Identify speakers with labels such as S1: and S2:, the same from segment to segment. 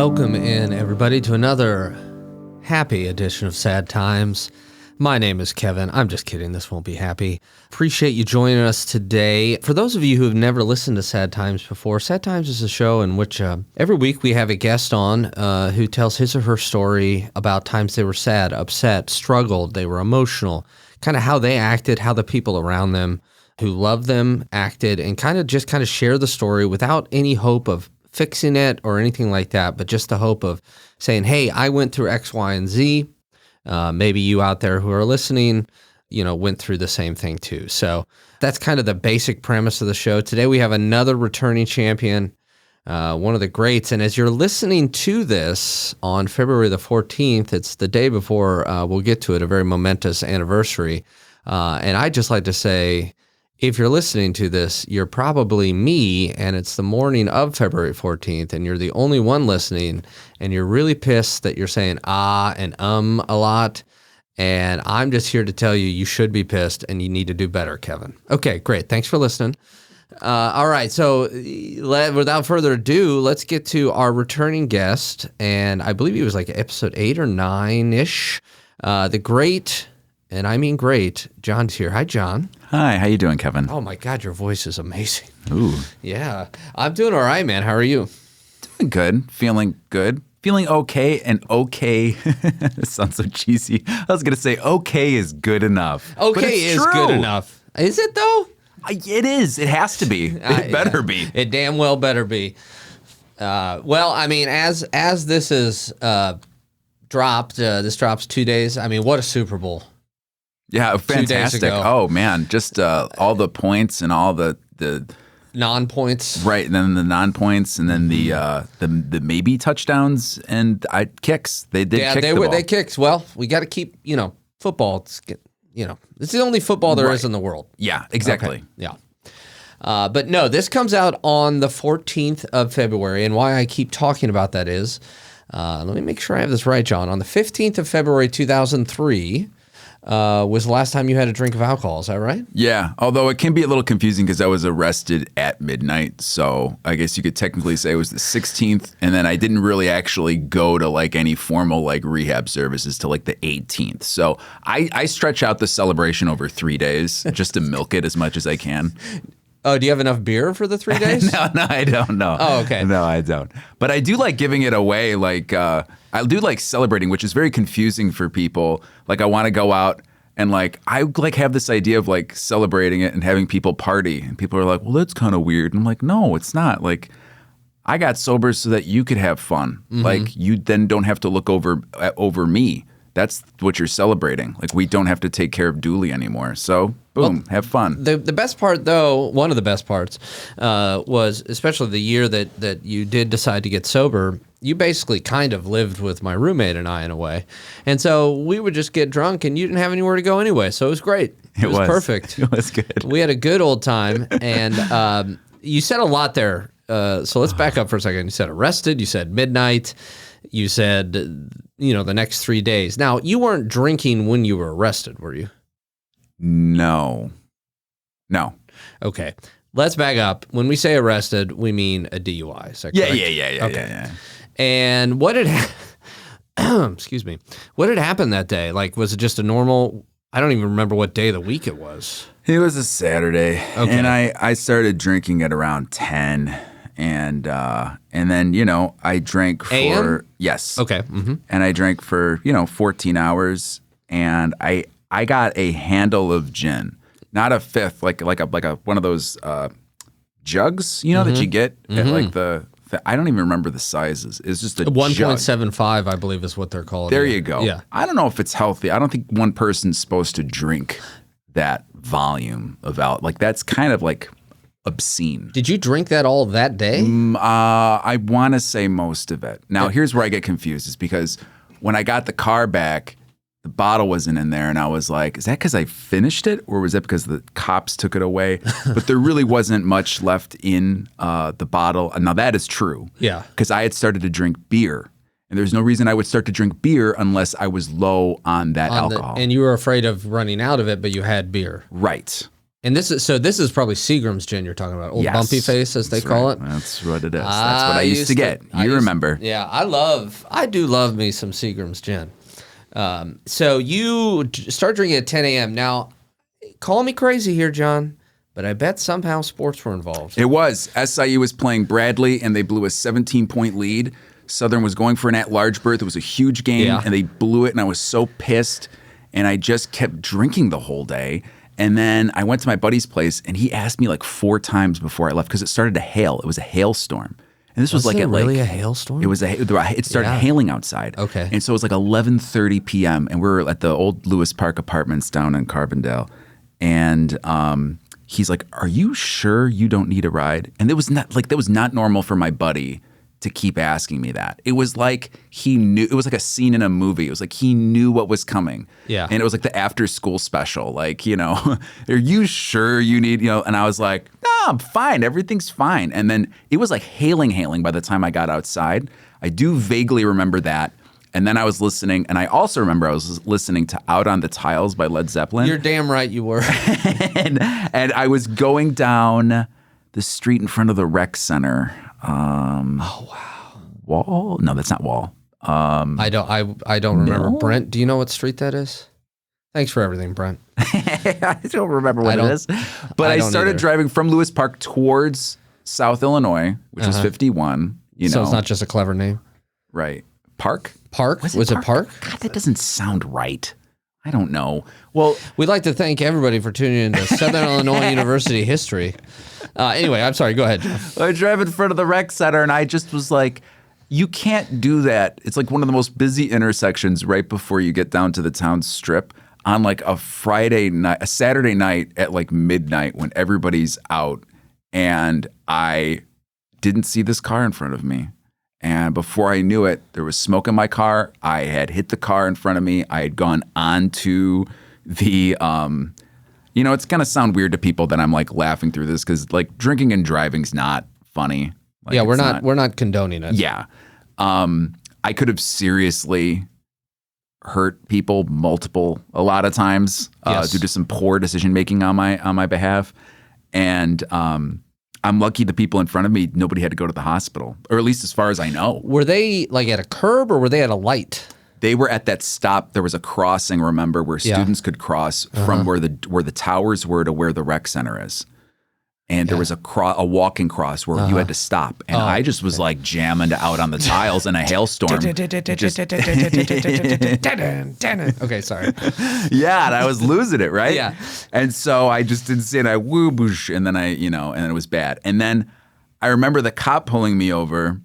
S1: Welcome in, everybody, to another happy edition of Sad Times. My name is Kevin. I'm just kidding. This won't be happy. Appreciate you joining us today. For those of you who have never listened to Sad Times before, Sad Times is a show in which every week we have a guest on who tells his or her story about times they were sad, upset, struggled, they were emotional, kind of how they acted, how the people around them who loved them acted, and kind of share the story without any hope of fixing it or anything like that, but just the hope of saying, hey, I went through X, Y, and Z. Maybe you out there who are listening, went through the same thing too. So that's kind of the basic premise of the show. Today we have another returning champion, one of the greats. And as you're listening to this on February the 14th, it's the day before, we'll get to it, a very momentous anniversary. And I'd just like to say, if you're listening to this, you're probably me, and it's the morning of February 14th, and you're the only one listening, and you're really pissed that you're saying and a lot, and I'm just here to tell you, you should be pissed, and you need to do better, Kevin. Okay, great. Thanks for listening. All right, so without further ado, let's get to our returning guest, and I believe he was like episode 8 or 9-ish, the great... And I mean great. John's here. Hi, John.
S2: Hi. How you doing, Kevin?
S1: Oh, my God. Your voice is amazing.
S2: Ooh.
S1: Yeah. I'm doing all right, man. How are you?
S2: Doing good. Feeling good. Feeling okay. And okay. This sounds so cheesy. I was going to say okay is good enough.
S1: Okay is good enough. Is it, though?
S2: It is. It has to be. It better be.
S1: It damn well better be. Well, I mean, as this is dropped, this drops 2 days. I mean, what a Super Bowl.
S2: Yeah, fantastic. Oh, man. Just all the points and all the
S1: non-points.
S2: Right, and then the non-points and then the maybe touchdowns and kicks. They did kick the ball.
S1: They kicked. Well, we got to keep, football. It's the only football there is in the world.
S2: Yeah, exactly.
S1: Okay. Yeah. But no, this comes out on the 14th of February, and why I keep talking about that is, let me make sure I have this right, John. On the 15th of February, 2003... was the last time you had a drink of alcohol, is that right?
S2: Yeah, although it can be a little confusing because I was arrested at midnight, so I guess you could technically say it was the 16th, and then I didn't really actually go to like any formal like rehab services till like the 18th. So I stretch out the celebration over 3 days just to milk it as much as I can.
S1: Oh, do you have enough beer for the 3 days?
S2: No, I don't know.
S1: Oh, okay.
S2: No, I don't. But I do like giving it away. Like, I do like celebrating, which is very confusing for people. Like, I want to go out and like, I like have this idea of like celebrating it and having people party. And people are like, well, that's kind of weird. And I'm like, no, it's not. Like, I got sober so that you could have fun. Mm-hmm. Like, you then don't have to look over me. That's what you're celebrating. Like, we don't have to take care of Dooley anymore. So, boom, have fun.
S1: The best part, though, one of the best parts, was especially the year that you did decide to get sober, you basically kind of lived with my roommate and I in a way. And so we would just get drunk, and you didn't have anywhere to go anyway. So it was great. It was perfect.
S2: It was good.
S1: We had a good old time. And you said a lot there. So let's back up for a second. You said arrested. You said midnight. You said, the next 3 days. Now, you weren't drinking when you were arrested, were you?
S2: No.
S1: Okay. Let's back up. When we say arrested, we mean a DUI. Is that correct?
S2: Yeah.
S1: Okay.
S2: Yeah.
S1: And what excuse me, what had happened that day? Like, was it just a normal, I don't even remember what day of the week it was.
S2: It was a Saturday. Okay. And I started drinking at around 10. And then, I drank for...
S1: AM?
S2: Yes.
S1: Okay. Mm-hmm.
S2: And I drank for, 14 hours. And I got a handle of gin. Not a fifth, like a one of those jugs, that you get at like the... I don't even remember the sizes. It's just a
S1: 1.75, I believe is what they're called.
S2: There you go.
S1: Yeah.
S2: I don't know if it's healthy. I don't think one person's supposed to drink that volume of alcohol. Like, that's kind of like... obscene.
S1: Did you drink that all that day?
S2: I want to say most of it. Now, here's where I get confused is because when I got the car back, the bottle wasn't in there, and I was like, is that because I finished it, or was that because the cops took it away? But there really wasn't much left in the bottle. Now, that is true.
S1: Yeah.
S2: Because I had started to drink beer, and there's no reason I would start to drink beer unless I was low on that alcohol.
S1: And you were afraid of running out of it, but you had beer.
S2: Right.
S1: And this is probably Seagram's gin you're talking about. Old
S2: Yes.
S1: Bumpy Face, as they call it.
S2: That's what it is. That's what I used to get. You remember.
S1: Yeah, I do love me some Seagram's gin. So you start drinking at 10 a.m. Now, call me crazy here, John, but I bet somehow sports were involved.
S2: It was. SIU was playing Bradley, and they blew a 17-point lead. Southern was going for an at-large berth. It was a huge game, and they blew it, and I was so pissed, and I just kept drinking the whole day. And then I went to my buddy's place, and he asked me like 4 times before I left because it started to hail. It was a hailstorm. And this was like
S1: really a hailstorm?
S2: It started hailing outside.
S1: Okay.
S2: And so it was like 11:30 p.m. and we were at the old Lewis Park Apartments down in Carbondale. And he's like, "Are you sure you don't need a ride?" And that was not normal for my buddy to keep asking me that. It was like he knew. It was like a scene in a movie. It was like he knew what was coming.
S1: Yeah.
S2: And it was like the after school special. Like, are you sure you need, And I was like, no, I'm fine. Everything's fine. And then it was like hailing by the time I got outside. I do vaguely remember that. And then I was listening, and I also remember I was listening to Out on the Tiles by Led Zeppelin.
S1: You're damn right you were.
S2: and I was going down the street in front of the rec center.
S1: Oh wow.
S2: Wall? No, that's not Wall.
S1: I don't remember. Brent, do you know what street that is? Thanks for everything, Brent.
S2: I don't remember what it is. But I started driving from Lewis Park towards South Illinois, which is 51.
S1: So it's not just a clever name.
S2: Right. Park?
S1: Was it Park?
S2: God, that doesn't sound right. I don't know. Well,
S1: we'd like to thank everybody for tuning in to Southern Illinois University history. Anyway, I'm sorry. Go ahead, John.
S2: I drive in front of the rec center, and I just was like, you can't do that. It's like one of the most busy intersections right before you get down to the town strip on like a Saturday night at like midnight when everybody's out. And I didn't see this car in front of me. And before I knew it, there was smoke in my car. I had hit the car in front of me. I had gone onto the, it's going to sound weird to people that I'm like laughing through this because like drinking and driving's not funny. Like,
S1: yeah, we're not condoning it.
S2: Yeah. I could have seriously hurt people a lot of times due to some poor decision making on my behalf. And I'm lucky the people in front of me, nobody had to go to the hospital, or at least as far as I know.
S1: Were they like at a curb or were they at a light?
S2: They were at that stop. There was a crossing, remember, where students could cross from where the towers were to where the rec center is. And there was a walking cross where you had to stop. And I just was like jamming out on the tiles in a hailstorm.
S1: Okay, sorry.
S2: Yeah, and I was losing it, right?
S1: Yeah.
S2: And so I just didn't see it. I woo boosh, and then and then it was bad. And then I remember the cop pulling me over,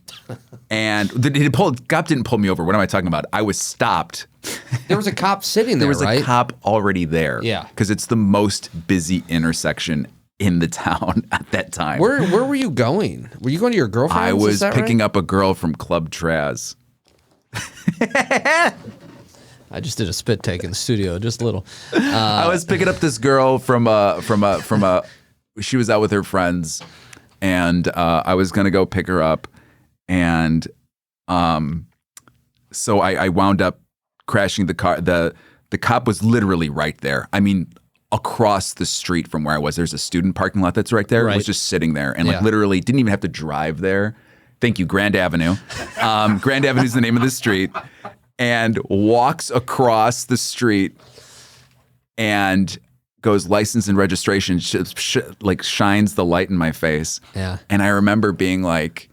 S2: and the cop didn't pull me over. What am I talking about? I was stopped.
S1: There was a cop sitting there,
S2: right? There was a cop already there.
S1: Yeah.
S2: Because it's the most busy intersection in the town at that time.
S1: Where were you going? Were you going to your girlfriend's?
S2: I was picking up a girl from Club Traz.
S1: I just did a spit take in the studio, just a little.
S2: I was picking up this girl from she was out with her friends, and I was gonna go pick her up, and so I wound up crashing the car. The cop was literally right there. I mean, across the street from where I was. There's a student parking lot that's right there. Right. I was just sitting there and like literally didn't even have to drive there. Thank you, Grand Avenue. Grand Avenue is the name of the street. And walks across the street and goes license and registration, like shines the light in my face.
S1: Yeah.
S2: And I remember being like,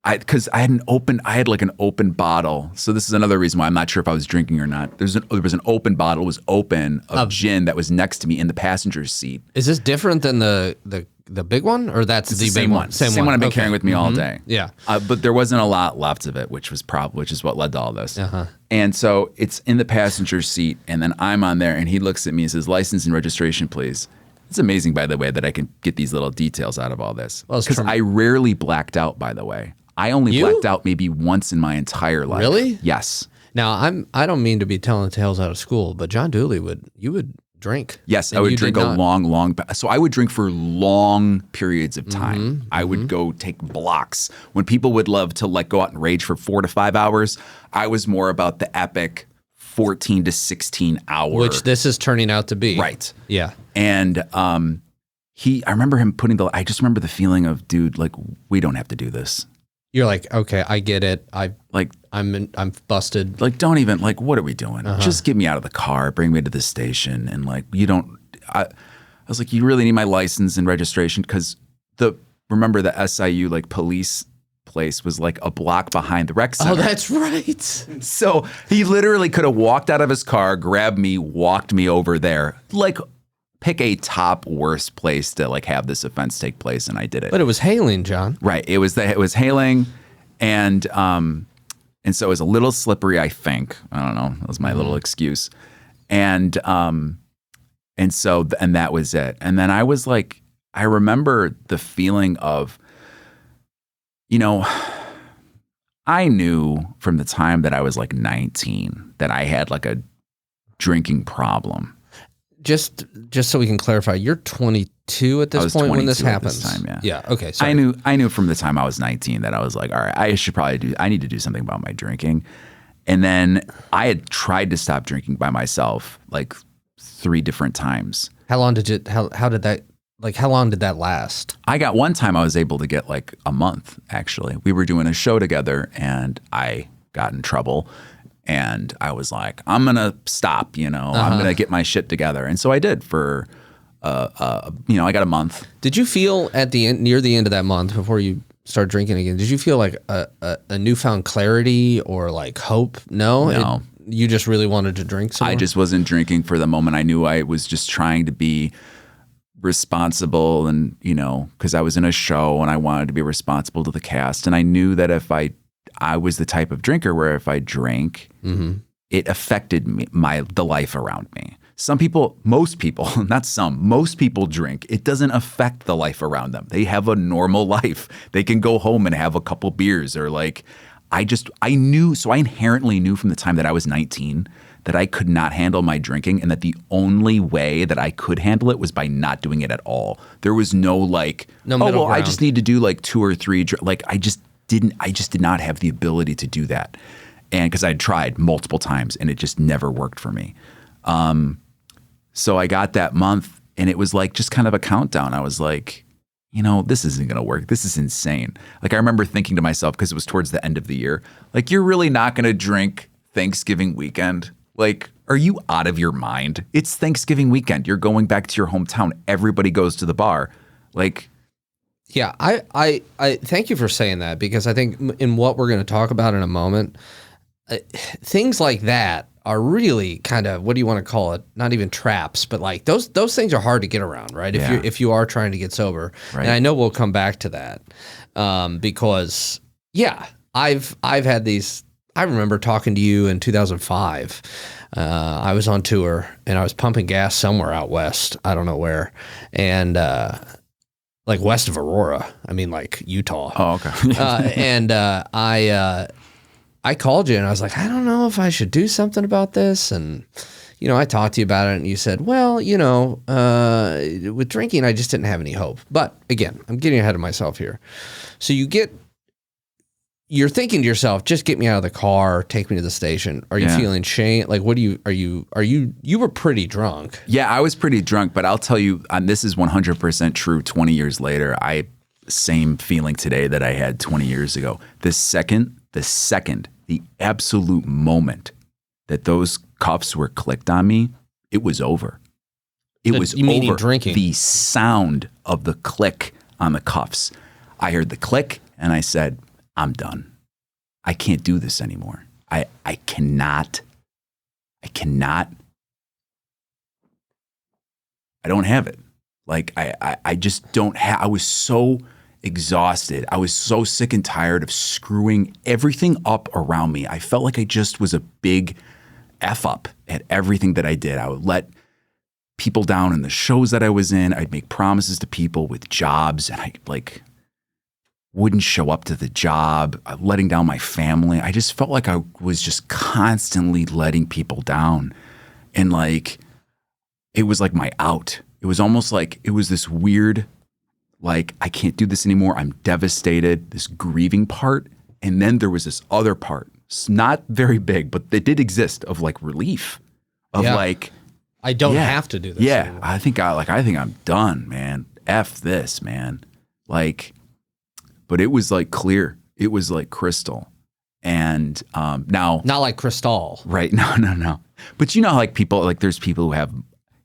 S2: because I had an open bottle. So this is another reason why I'm not sure if I was drinking or not. There was an open bottle, it was open, of gin that was next to me in the passenger seat.
S1: Is this different than the big one, or that's the
S2: same
S1: big
S2: one? Same one I've been carrying with me all day.
S1: Yeah.
S2: But there wasn't a lot left of it, which is what led to all this.
S1: Uh-huh.
S2: And so it's in the passenger seat, and then I'm on there, and he looks at me and says, "License and registration, please." It's amazing, by the way, that I can get these little details out of all this. Because I rarely blacked out, by the way. I only blacked out maybe once in my entire life.
S1: Really?
S2: Yes.
S1: Now, I don't mean to be telling tales out of school, but John Dooley would drink.
S2: Yes, I would drink so I would drink for long periods of time. I would go take blocks. When people would love to like go out and rage for 4 to 5 hours, I was more about the epic 14 to 16 hour.
S1: Which this is turning out to be.
S2: Right.
S1: Yeah.
S2: And I remember him I just remember the feeling of, dude, like, we don't have to do this.
S1: You're like, okay, I get it. I'm busted.
S2: Like, don't even, like, what are we doing? Just get me out of the car, bring me to the station. And like, I was like, you really need my license and registration. Because remember the SIU like police place was like a block behind the rec center.
S1: Oh, that's right.
S2: So he literally could have walked out of his car, grabbed me, walked me over there. Like, pick a top worst place to like have this offense take place, and I did it.
S1: But it was hailing, John.
S2: Right. It was hailing, and so it was a little slippery, I think. I don't know. That was my little excuse. And so that was it. And then I was like, I remember the feeling of, I knew from the time that I was like 19 that I had like a drinking problem.
S1: Just so we can clarify, you're 22 at this point when this happens.
S2: This time, yeah.
S1: Yeah. Okay. Sorry.
S2: I knew from the time I was 19 that I was like, all right, I need to do something about my drinking. And then I had tried to stop drinking by myself like 3 different times.
S1: How long did that last?
S2: I got one time I was able to get like a month, actually. We were doing a show together and I got in trouble. And I was like, I'm going to stop, I'm going to get my shit together. And so I did for, I got a month.
S1: Did you feel near the end of that month before you start drinking again, did you feel like a newfound clarity or like hope? No. You just really wanted to drink some more?
S2: I just wasn't drinking for the moment. I knew I was just trying to be responsible and, because I was in a show and I wanted to be responsible to the cast. And I knew that if I was the type of drinker where if I drank, it affected me, the life around me. Most people drink. It doesn't affect the life around them. They have a normal life. They can go home and have a couple beers or like, I inherently knew from the time that I was 19 that I could not handle my drinking and that the only way that I could handle it was by not doing it at all. There was no like, I just need to do like 2 or 3. I just did not have the ability to do that. And because I'd tried multiple times and it just never worked for me. So I got that month and it was like just kind of a countdown. I was like, this isn't going to work. This is insane. Like I remember thinking to myself, because it was towards the end of the year, like, you're really not going to drink Thanksgiving weekend? Like, are you out of your mind? It's Thanksgiving weekend. You're going back to your hometown. Everybody goes to the bar. Like,
S1: yeah, I thank you for saying that, because I think in what we're going to talk about in a moment, things like that are really kind of, what do you want to call it? Not even traps, but like those things are hard to get around, right?
S2: Yeah.
S1: If you are trying to get sober. Right. And I know we'll come back to that because I've had these. I remember talking to you in 2005. I was on tour and I was pumping gas somewhere out west. I don't know where. And like west of Aurora. I mean, like Utah.
S2: Oh, okay.
S1: And I called you and I was like, I don't know if I should do something about this. And, I talked to you about it and you said, well, with drinking, I just didn't have any hope. But again, I'm getting ahead of myself here. So you're thinking to yourself, just get me out of the car, take me to the station. Are you feeling shame? Like, you were pretty drunk.
S2: Yeah, I was pretty drunk, but I'll tell you, and this is 100% true 20 years later, same feeling today that I had 20 years ago. The absolute moment that those cuffs were clicked on me, it was over. It was over.
S1: Drinking?
S2: The sound of the click on the cuffs. I heard the click and I said, I'm done. I can't do this anymore. I cannot. I don't have it. Like, I just don't have, I was so exhausted. I was so sick and tired of screwing everything up around me. I felt like I just was a big F up at everything that I did. I would let people down in the shows that I was in. I'd make promises to people with jobs and I wouldn't show up to the job, letting down my family. I just felt like I was just constantly letting people down. And like, it was like my out. It was almost like it was this weird, like, I can't do this anymore. I'm devastated, this grieving part. And then there was this other part not very big, but they did exist, of like relief, of like,
S1: I don't have to do this.
S2: Yeah,
S1: anymore.
S2: I think I'm done, man. F this, man. Like, but it was like clear. It was like crystal. And now,
S1: not like Crystal,
S2: right? No. But you know, like people, like there's people who have.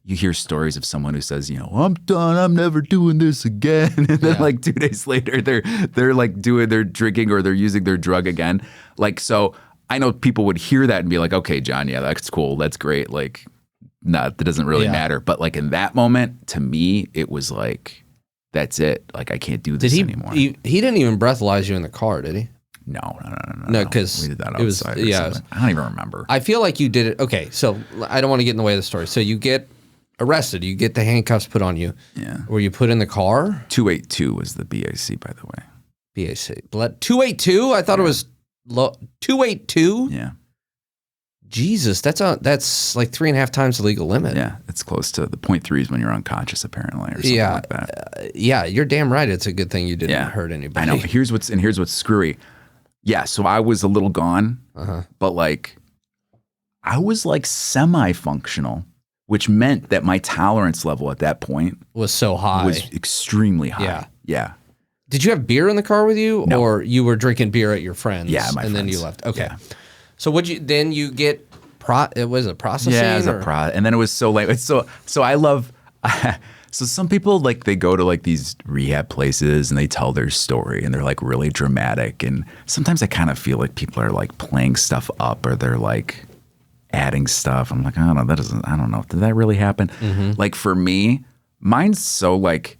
S2: You hear stories of someone who says, I'm done. I'm never doing this again. And then like 2 days later, they're like they're drinking or they're using their drug again. Like, so I know people would hear that and be like, okay, John, yeah, that's cool. That's great. Like, no, that doesn't really matter. But like in that moment, to me, it was like, that's it. Like, I can't do this anymore.
S1: He didn't even breathalyze you in the car, did he?
S2: No.
S1: No, because
S2: we did that outside.
S1: It was,
S2: I don't even remember.
S1: I feel like you did it. Okay, so I don't want to get in the way of the story. So you get arrested. You get the handcuffs put on you.
S2: Yeah.
S1: Were you put in the car?
S2: 282 was the BAC, by the way.
S1: BAC. 282? I thought it was 282?
S2: Yeah.
S1: Jesus, that's like 3.5 times the legal limit.
S2: Yeah, it's close to the 0.3 is when you're unconscious, apparently, or something like that.
S1: Yeah, you're damn right. It's a good thing you didn't hurt anybody.
S2: I know. Here's what's screwy. Yeah, so I was a little gone, but like I was like semi-functional, which meant that my tolerance level at that point
S1: was so high.
S2: Was extremely high. Yeah.
S1: Did you have beer in the car with you,
S2: No.
S1: or you were drinking beer at your friends?
S2: Yeah, my
S1: and then
S2: friends.
S1: you left. Okay.
S2: Yeah.
S1: So then you get it was a processing.
S2: Yeah, it was and then it was so late. So I love. So some people like they go to like these rehab places and they tell their story and they're like really dramatic. And sometimes I kind of feel like people are like playing stuff up or they're like adding stuff. I'm like, I don't know. Did that really happen?
S1: Mm-hmm.
S2: Like for me, mine's so like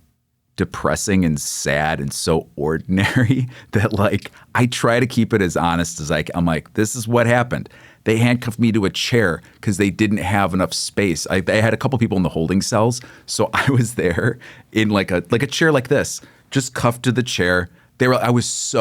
S2: depressing and sad and so ordinary that like I try to keep it as honest as I'm like, this is what happened. They handcuffed me to a chair because they didn't have enough space. I had a couple people in the holding cells, so I was there in like a chair like this, just cuffed to the chair. I was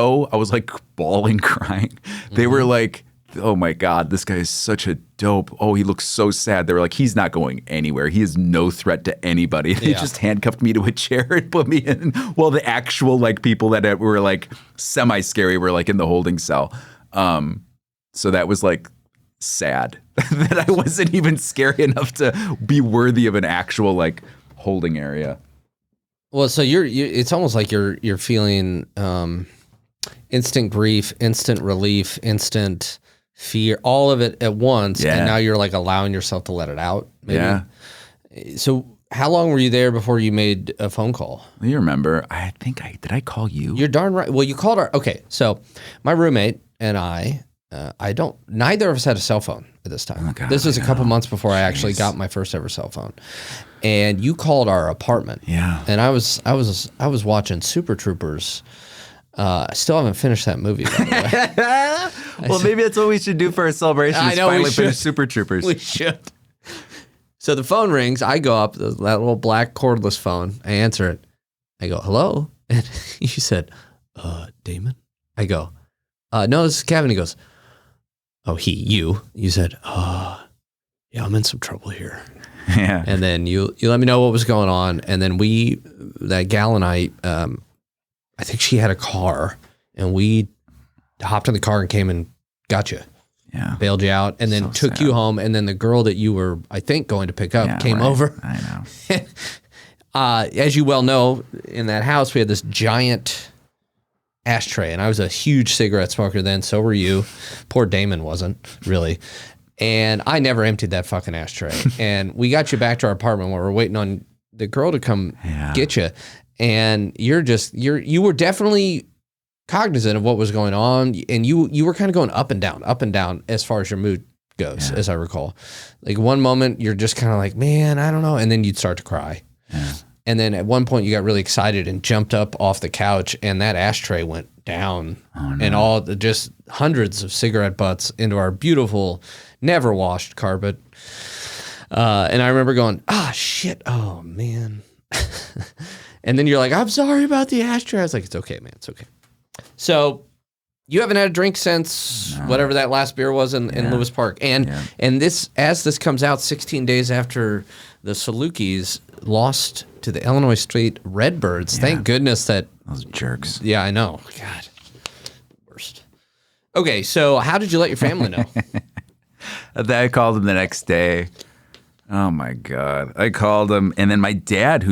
S2: like bawling, crying. They were like, oh my God, this guy is such a dope. Oh, he looks so sad. They were like, he's not going anywhere. He is no threat to anybody. They just handcuffed me to a chair and put me in. Well, the actual like people that were like semi-scary were like in the holding cell. So that was like sad that I wasn't even scary enough to be worthy of an actual like holding area.
S1: Well, so it's almost like you're feeling instant grief, instant relief, instant fear, all of it at once, and now you're like allowing yourself to let it out. Maybe. Yeah. So how long were you there before you made a phone call?
S2: You remember? Did I call you?
S1: You're darn right. Well, you called okay. So my roommate and neither of us had a cell phone at this time. Oh God, this was a couple months before I actually got my first ever cell phone. And you called our apartment.
S2: Yeah.
S1: And I was watching Super Troopers. I still haven't finished that movie, by the way.
S2: Well, maybe that's what we should do for our celebration.
S1: I know,
S2: finally finish Super Troopers.
S1: We should. So the phone rings. I go up, that little black cordless phone. I answer it. I go, hello? And you said, Damon? I go, no, this is Kevin. He goes, oh, you. You said, yeah, I'm in some trouble here.
S2: Yeah.
S1: And then you let me know what was going on. And then that gal and I think she had a car, and we hopped in the car and came and got you.
S2: Yeah.
S1: Bailed you out, and then took you home. And then the girl that you were, I think, going to pick up came over.
S2: I know.
S1: As you well know, in that house, we had this giant ashtray, and I was a huge cigarette smoker then. So were you. Poor Damon wasn't, really. And I never emptied that fucking ashtray. And we got you back to our apartment while we were waiting on the girl to come get you. And you were definitely cognizant of what was going on. And you were kind of going up and down as far as your mood goes, as I recall. Like one moment you're just kind of like, man, I don't know. And then you'd start to cry. Yeah. And then at one point you got really excited and jumped up off the couch, and that ashtray went down. Oh, no. And just hundreds of cigarette butts into our beautiful, never washed carpet. And I remember going, shit. Oh man. And then you're like, I'm sorry about the ashtray. I was like, it's okay, man. It's okay. So you haven't had a drink since whatever that last beer was in Lewis Park. And as this comes out 16 days after the Salukis lost to the Illinois State Redbirds. Thank goodness that...
S2: Those jerks.
S1: Yeah, I know. God. Worst. Okay, so how did you let your family know?
S2: I called him the next day. Oh my God. I called him. And then my dad,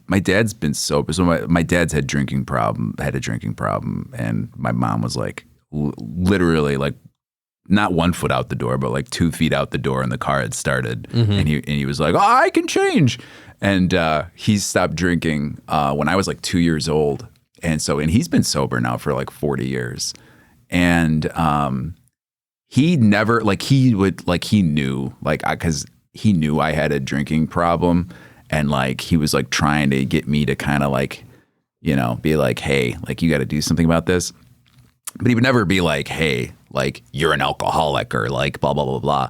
S2: my dad's been sober. So my dad's had a drinking problem. And my mom was like, literally like, not 1 foot out the door, but like 2 feet out the door, and the car had started. And he was like, oh, I can change. And he stopped drinking when I was like 2 years old. And he's been sober now for like 40 years. And he never, like he knew, like, because he knew I had a drinking problem. And like, he was like trying to get me to kind of like, you know, be like, hey, like you got to do something about this. But he would never be like, hey, like you're an alcoholic or like blah, blah, blah, blah.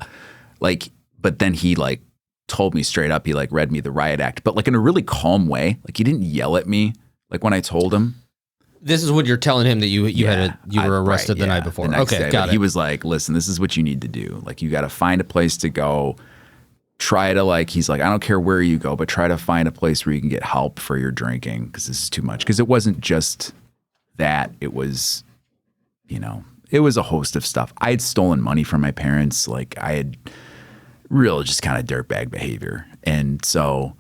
S2: Like, but then he like told me straight up, he like read me the riot act, but like in a really calm way. Like he didn't yell at me. Like when I told him.
S1: This is what you're telling him that you were arrested the night before. Okay, got it.
S2: He was like, listen, this is what you need to do. Like you got to find a place to go. Try to like, he's like, I don't care where you go, but try to find a place where you can get help for your drinking because this is too much. Because it wasn't just that. It was, you know, it was a host of stuff. I had stolen money from my parents. Like I had real just kind of dirtbag behavior. And so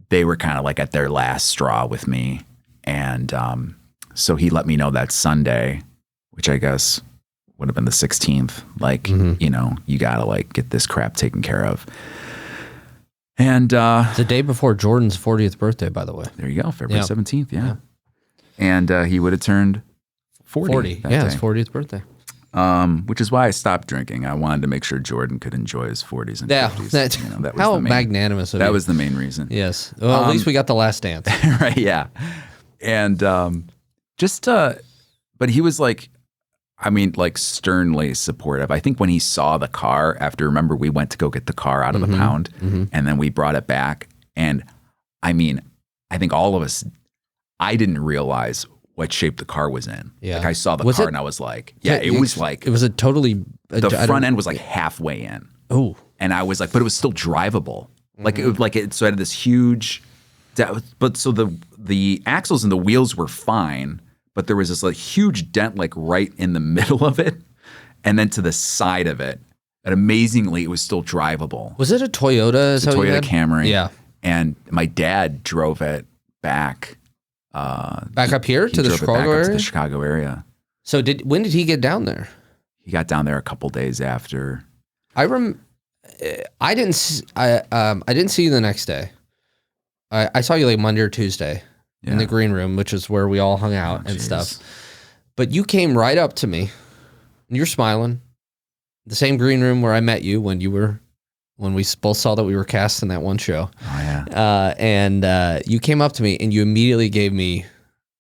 S2: they were kind of like at their last straw with me. And so he let me know that Sunday, which I guess would have been the 16th, like, you know, you got to like get this crap taken care of. And
S1: the day before Jordan's 40th birthday, by the way.
S2: There you go, February 17th, yeah. And he would have turned 40.
S1: Yeah, his 40th birthday.
S2: Which is why I stopped drinking. I wanted to make sure Jordan could enjoy his 40s and 50s.
S1: That was how magnanimous of you.
S2: That was the main reason.
S1: Yes. Well, at least we got the last dance.
S2: Right, yeah. And but he was like, I mean, like sternly supportive. I think when he saw the car after, remember, we went to go get the car out of the pound and then we brought it back. And I mean, I think all of us, I didn't realize what shape the car was in. Yeah. Like I saw the car and I was like, it was like.
S1: It was a totally.
S2: The front end was like halfway in.
S1: Oh.
S2: And I was like, but it was still drivable. Like so it had this huge, but so the axles and the wheels were fine. But there was this like huge dent like right in the middle of it. And then to the side of it. And amazingly, it was still drivable.
S1: Was it a Toyota?
S2: It was a Toyota Camry.
S1: Yeah.
S2: And my dad drove it back.
S1: Back up here to the Chicago area?
S2: To the Chicago area.
S1: So when did he get down there?
S2: He got down there a couple days after.
S1: I didn't see you the next day. I saw you like Monday or Tuesday. In the green room, which is where we all hung out and stuff. But you came right up to me, and you're smiling. The same green room where I met you when we both saw that we were cast in that one show.
S2: Oh, yeah.
S1: And you came up to me, and you immediately gave me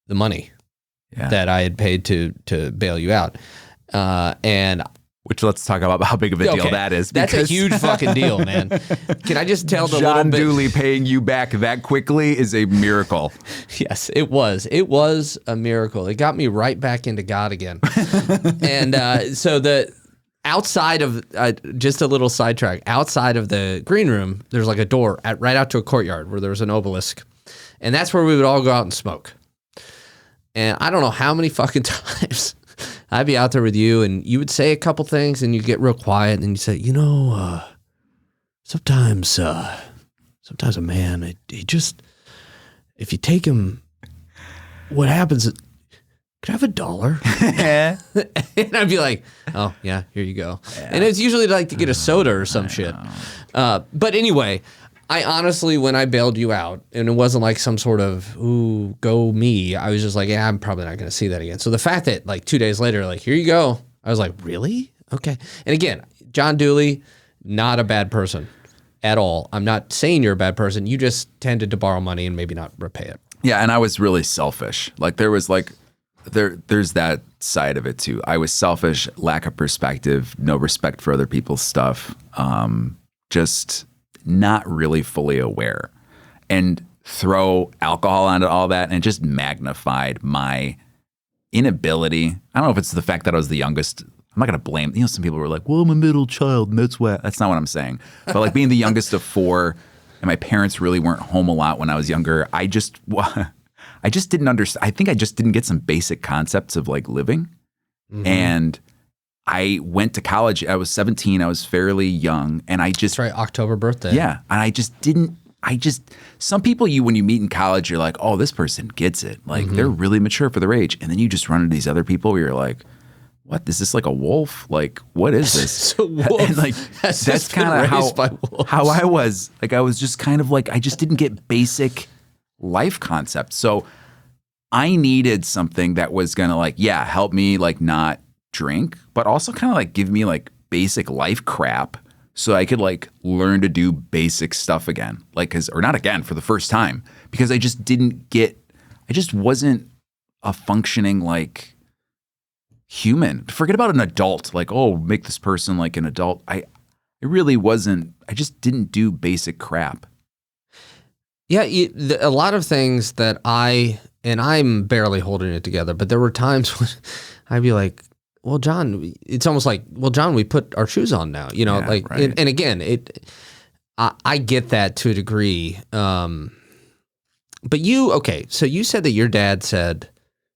S1: the money that I had paid to bail you out.
S2: Which let's talk about how big of a deal that is.
S1: That's a huge fucking deal, man. Can I just tell
S2: John Dooley paying you back that quickly is a miracle.
S1: Yes, it was. It was a miracle. It got me right back into God again. And so outside of, just a little sidetrack, outside of the green room, there's like a door right out to a courtyard where there was an obelisk. And that's where we would all go out and smoke. And I don't know how many fucking times I'd be out there with you, and you would say a couple things, and you get real quiet, and you say, you know, sometimes a man, he just, if you take him, what happens? Could I have $1? And I'd be like, oh yeah, here you go. Yeah. And it's usually like to get a soda or some shit. But anyway, I honestly, when I bailed you out, and it wasn't like some sort of, ooh, go me, I was just like, yeah, I'm probably not going to see that again. So the fact that like 2 days later, like, here you go, I was like, really? Okay. And again, John Dooley, not a bad person at all. I'm not saying you're a bad person. You just tended to borrow money and maybe not repay it.
S2: Yeah, and I was really selfish. Like there was like, there's that side of it too. I was selfish, lack of perspective, no respect for other people's stuff. Just not really fully aware, and throw alcohol onto all that, and it just magnified my inability. I don't know if it's the fact that I was the youngest. I'm not going to blame, some people were like, well, I'm a middle child and that's why. That's not what I'm saying. But like being the youngest of four, and my parents really weren't home a lot when I was younger, I just didn't understand. I think I just didn't get some basic concepts of like living. And I went to college. I was 17. I was fairly young, and I just
S1: That's right, October birthday.
S2: yeah, and I just didn't. Some people when you meet in college, you're like, oh, this person gets it. Like they're really mature for their age, and then you just run into these other people where you're like, what? Is this like a wolf? Like, what is this?
S1: So wolf.
S2: And like that's kind of how I was. Like I was just kind of like I just didn't get basic life concepts. So I needed something that was gonna like help me like not drink, but also kind of like give me like basic life crap so I could like learn to do basic stuff again. Like, or not again, for the first time, because I just wasn't a functioning like human. Forget about an adult, like, oh, make this person like an adult. I really wasn't, I just didn't do basic crap.
S1: Yeah, a lot of things that I'm barely holding it together, but there were times when I'd be like, well, John, it's almost like, well, John, we put our shoes on now, like, right. And again, I get that to a degree. But so you said that your dad said,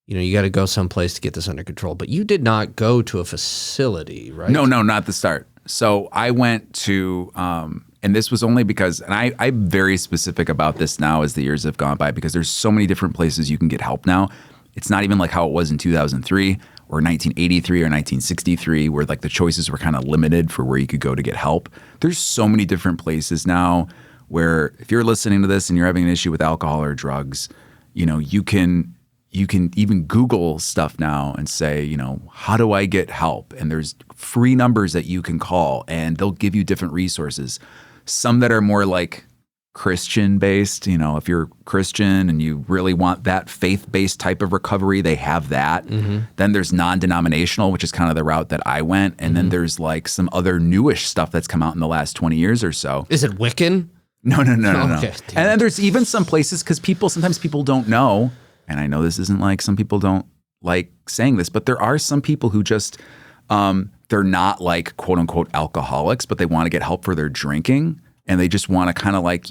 S1: you got to go someplace to get this under control, but you did not go to a facility, right?
S2: No, not the start. So I went to, and this was only because, and I'm very specific about this now as the years have gone by, because there's so many different places you can get help now. It's not even like how it was in 2003 or 1983 or 1963, where like the choices were kind of limited for where you could go to get help. There's so many different places now where if you're listening to this and you're having an issue with alcohol or drugs, you can even Google stuff now and say, how do I get help? And there's free numbers that you can call, and they'll give you different resources. Some that are more like Christian based, if you're Christian and you really want that faith-based type of recovery, they have that. Mm-hmm. Then there's non-denominational, which is kind of the route that I went. And then there's like some other newish stuff that's come out in the last 20 years or so.
S1: Is it Wiccan?
S2: No.
S1: Okay,
S2: and then there's even some places, because sometimes people don't know, and I know this isn't like, some people don't like saying this, but there are some people who just, they're not like quote unquote alcoholics, but they want to get help for their drinking. And they just want to kind of like,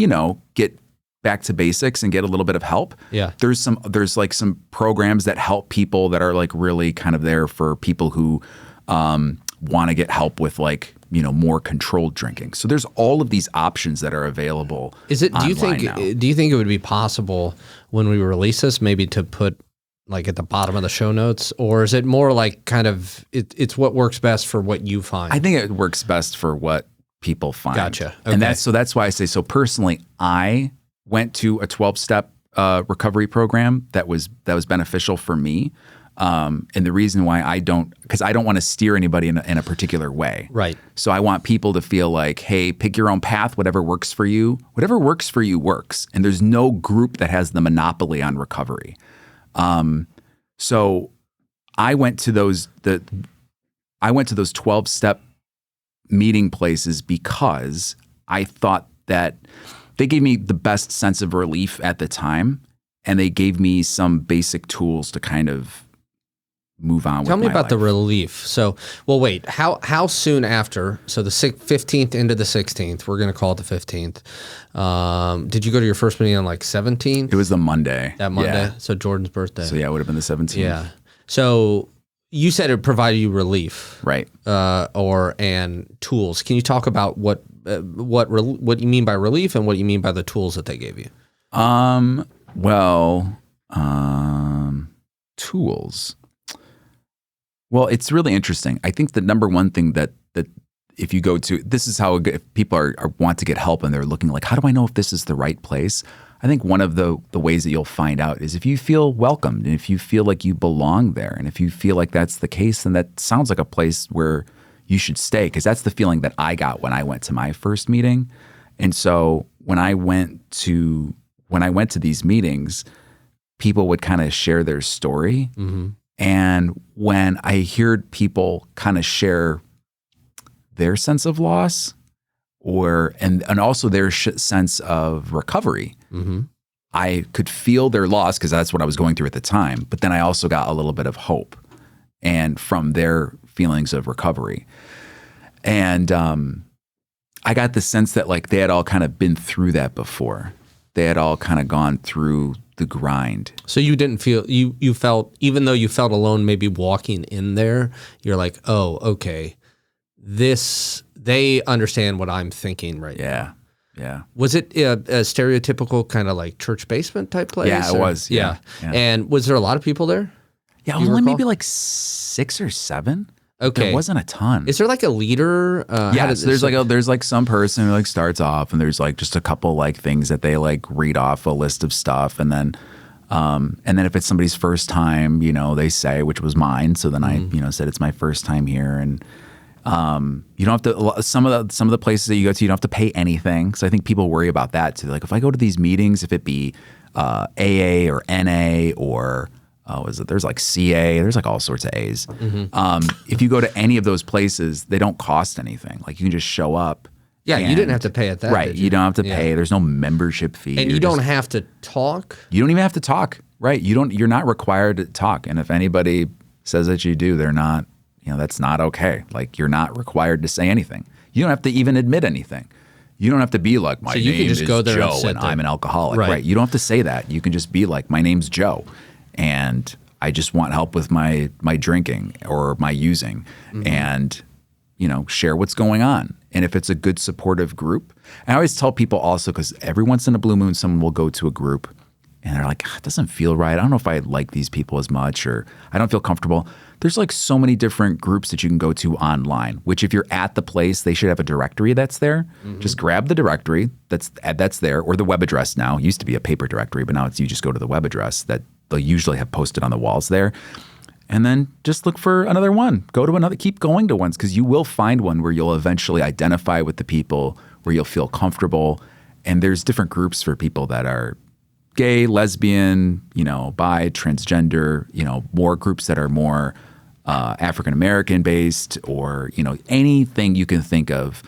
S2: get back to basics and get a little bit of help.
S1: Yeah.
S2: There's like some programs that help people that are like really kind of there for people who want to get help with like, more controlled drinking. So there's all of these options that are available.
S1: Do you think it would be possible when we release this maybe to put like at the bottom of the show notes, or is it more like kind of it's what works best for what you find?
S2: I think it works best for what people find.
S1: Gotcha. Okay.
S2: And that's why I say, so personally, I went to a 12-step recovery program that was beneficial for me. And the reason why because I don't want to steer anybody in a particular way.
S1: Right. So
S2: I want people to feel like, hey, pick your own path, whatever works for you. Whatever works for you works. And there's no group that has the monopoly on recovery. So I went to those 12-step meeting places because I thought that they gave me the best sense of relief at the time, and they gave me some basic tools to kind of move on.
S1: Tell me about
S2: life.
S1: The relief. So, well, wait, how soon after? So the 15th into the 16th, we're going to call it the 15th. Did you go to your first meeting on like 17th?
S2: It was the Monday.
S1: That Monday?
S2: Yeah.
S1: So Jordan's birthday.
S2: So yeah, it would have been the 17th.
S1: Yeah. So you said it provided you relief,
S2: right?
S1: And tools. Can you talk about what you mean by relief and what you mean by the tools that they gave you?
S2: Tools. Well, it's really interesting. I think the number one thing that if you go to, this is how if people want to get help and they're looking like, how do I know if this is the right place? I think one of the ways that you'll find out is if you feel welcomed and if you feel like you belong there. And if you feel like that's the case, then that sounds like a place where you should stay, because that's the feeling that I got when I went to my first meeting. And so when I went to these meetings, people would kind of share their story. Mm-hmm. And when I heard people kind of share their sense of loss and also their sense of recovery, mm-hmm. I could feel their loss because that's what I was going through at the time. But then I also got a little bit of hope and from their feelings of recovery. And I got the sense that like they had all kind of been through that before. They had all kind of gone through the grind.
S1: So you didn't feel you felt, even though you felt alone, maybe walking in there, you're like, oh, okay, they understand what I'm thinking right now.
S2: Yeah. Yeah.
S1: Was it a stereotypical kind of like church basement type place?
S2: Yeah, it was. Yeah.
S1: And was there a lot of people there?
S2: Yeah, only maybe like 6 or 7.
S1: Okay.
S2: There wasn't a ton.
S1: Is there like a leader?
S2: Yeah, so there's like some person who like starts off, and there's like just a couple like things that they like read off a list of stuff, and then if it's somebody's first time, they say, which was mine. So then I said it's my first time here, and you don't have to. Some of the places that you go to, you don't have to pay anything. So I think people worry about that too. Like if I go to these meetings, if it be AA or NA or there's like CA, there's like all sorts of A's. If you go to any of those places, they don't cost anything. Like you can just show up.
S1: Yeah, you didn't have to pay at that.
S2: Right, you don't have to pay. There's no membership fee.
S1: And you don't have to talk?
S2: You don't even have to talk. Right, you're not required to talk. And if anybody says that you do, they're not, that's not okay. Like you're not required to say anything. You don't have to even admit anything. You don't have to be like, my name is Joe and I'm an alcoholic. Right. You don't have to say that. You can just be like, my name's Joe and I just want help with my drinking or my using and, share what's going on. And if it's a good supportive group, I always tell people also, because every once in a blue moon, someone will go to a group and they're like, it doesn't feel right. I don't know if I like these people as much, or I don't feel comfortable. There's like so many different groups that you can go to online, which if you're at the place, they should have a directory that's there. Just grab the directory that's there, or the web address now. It used to be a paper directory, but now you just go to the web address that they'll usually have posted on the walls there. And then just look for another one. Go to another, keep going to ones, because you will find one where you'll eventually identify with the people, where you'll feel comfortable. And there's different groups for people that are gay, lesbian, bi, transgender, more groups that are more African American based, or anything you can think of.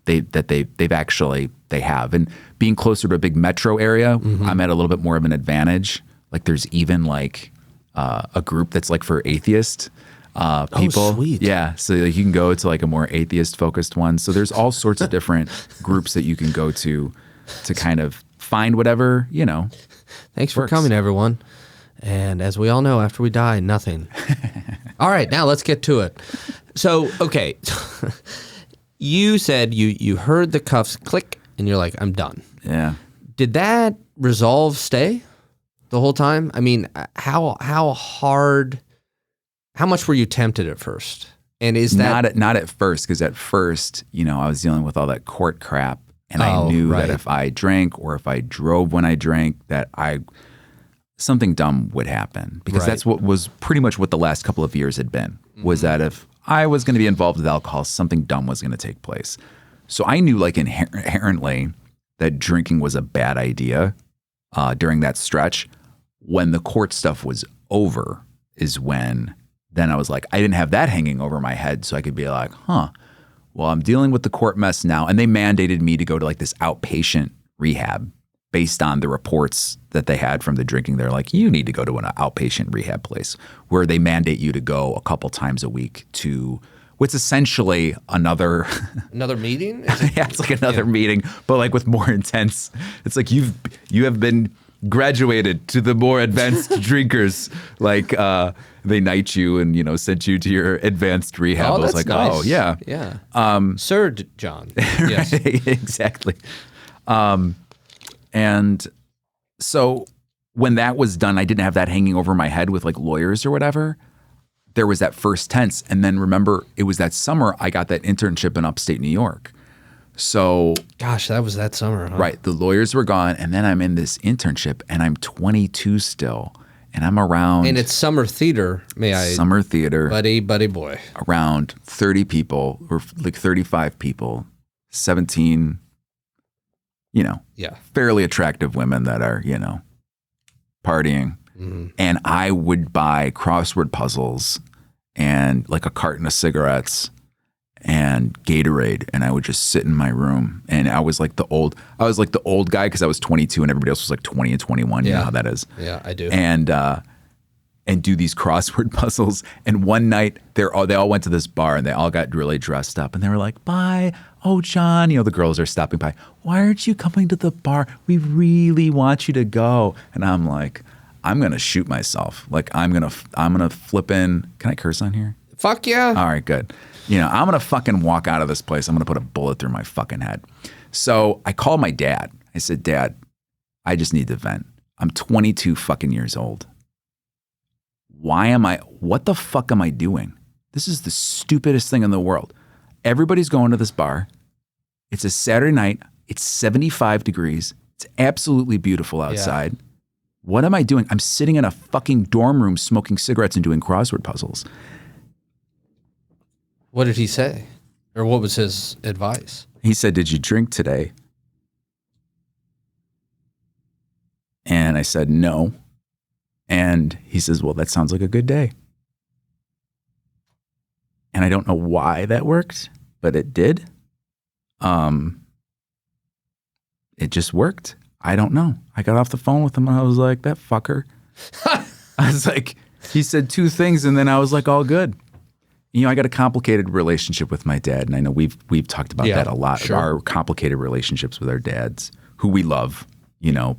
S2: They have. And being closer to a big metro area, I'm at a little bit more of an advantage. Like there's even like a group that's like for atheist people.
S1: Oh, sweet.
S2: Yeah, so like you can go to like a more atheist focused one. So there's all sorts of different groups that you can go to kind of find whatever,
S1: Thanks for coming, everyone. And as we all know, after we die, nothing. All right, now let's get to it. So, okay. You said you heard the cuffs click and you're like, I'm done.
S2: Yeah.
S1: Did that resolve stay the whole time? I mean, how hard, how much were you tempted at first? And is that
S2: not at first, because at first, I was dealing with all that court crap, and I knew that if I drank or if I drove when I drank, that something dumb would happen, because that's what was pretty much what the last couple of years had been, was that if I was going to be involved with alcohol, something dumb was going to take place. So I knew like inherently that drinking was a bad idea during that stretch. When the court stuff was over is when then I was like, I didn't have that hanging over my head, so I could be like, well, I'm dealing with the court mess now. And they mandated me to go to like this outpatient rehab based on the reports that they had from the drinking. They're like, you need to go to an outpatient rehab place, where they mandate you to go a couple times a week to what's essentially another
S1: meeting?
S2: Yeah, it's like another meeting, but like with more intense. It's like you have been graduated to the more advanced drinkers. Like they knight you and sent you to your advanced rehab.
S1: Oh, that's
S2: like,
S1: nice.
S2: Oh yeah.
S1: Yeah. Sir John. Yes.
S2: Exactly. And so when that was done, I didn't have that hanging over my head with like lawyers or whatever. There was that first tense. And then remember, it was that summer I got that internship in upstate New York. So,
S1: gosh, that was that summer, huh?
S2: Right. The lawyers were gone. And then I'm in this internship and I'm 22 still. And I'm around.
S1: And it's summer theater,
S2: Summer theater.
S1: Buddy boy.
S2: Around 30 people, or like 35 people, 17, fairly attractive women that are, partying. And I would buy crossword puzzles and like a carton of cigarettes and Gatorade, and I would just sit in my room. And I was like the old guy, because I was 22 and everybody else was like 20 and 21. You know how that is.
S1: Yeah, I do.
S2: And and do these crossword puzzles. And one night they all went to this bar and they all got really dressed up and they were like, bye. Oh, John, the girls are stopping by. Why aren't you coming to the bar? We really want you to go. And I'm like, I'm going to shoot myself. Like I'm going to flip in. Can I curse on here?
S1: Fuck yeah.
S2: All right, good. I'm going to fucking walk out of this place. I'm going to put a bullet through my fucking head. So I called my dad. I said, Dad, I just need to vent. I'm 22 fucking years old. What the fuck am I doing? This is the stupidest thing in the world. Everybody's going to this bar. It's a Saturday night. It's 75 degrees. It's absolutely beautiful outside. Yeah. What am I doing? I'm sitting in a fucking dorm room smoking cigarettes and doing crossword puzzles.
S1: What did he say? Or what was his advice?
S2: He said, did you drink today? And I said, no. And he says, well, that sounds like a good day. And I don't know why that worked, but it did. It just worked. I don't know. I got off the phone with him and I was like, that fucker. I was like, he said two things and then I was like, all good. I got a complicated relationship with my dad. And I know we've talked about that a lot.
S1: Sure.
S2: Our complicated relationships with our dads, who we love,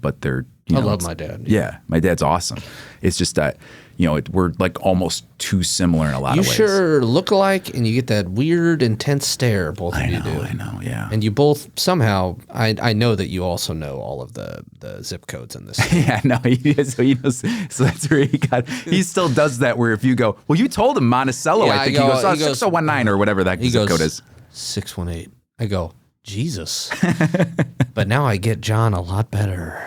S2: but they're,
S1: I love my dad.
S2: Yeah, my dad's awesome. It's just that, we're like almost too similar in a lot of ways.
S1: You sure look alike, and you get that weird, intense stare both of you do.
S2: I know, yeah.
S1: And you both somehow, I know that you also know all of the zip codes in this.
S2: Yeah, no, so he knows. So that's where he still does that where if you go, well, you told him Monticello, I think he goes 6019 or whatever that zip code is.
S1: 618. I go, Jesus. But now I get John a lot better.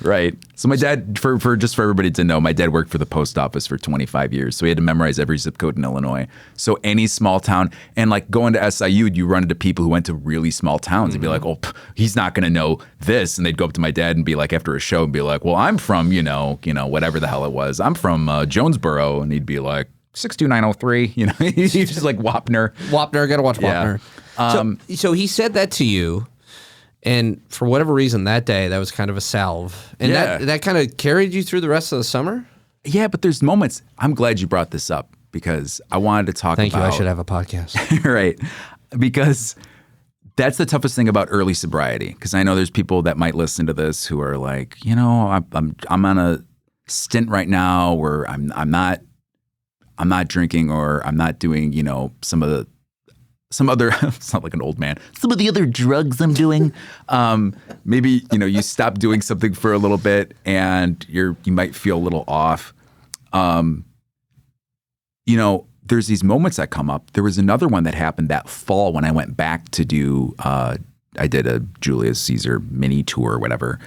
S2: Right. So my dad, for everybody to know, my dad worked for the post office for 25 years. So he had to memorize every zip code in Illinois. So any small town, and like going to SIU, you run into people who went to really small towns and be like, oh, he's not going to know this. And they'd go up to my dad and be like, after a show, and be like, well, I'm from, whatever the hell it was. I'm from Jonesboro. And he'd be like, 62903. He's just like Wapner.
S1: Wapner, gotta watch Wapner. Yeah. So he said that to you. And for whatever reason, that day, that was kind of a salve. And that kind of carried you through the rest of the summer?
S2: Yeah, but there's moments. I'm glad you brought this up because I wanted to talk about...
S1: Thank you. I should have a podcast.
S2: Right. Because that's the toughest thing about early sobriety. Because I know there's people that might listen to this who are like, I'm on a stint right now where I'm not drinking or I'm not doing, some other, it's not like an old man, some of the other drugs I'm doing. Maybe, you stop doing something for a little bit and you might feel a little off. There's these moments that come up. There was another one that happened that fall when I went back to do, I did a Julius Caesar mini tour or whatever.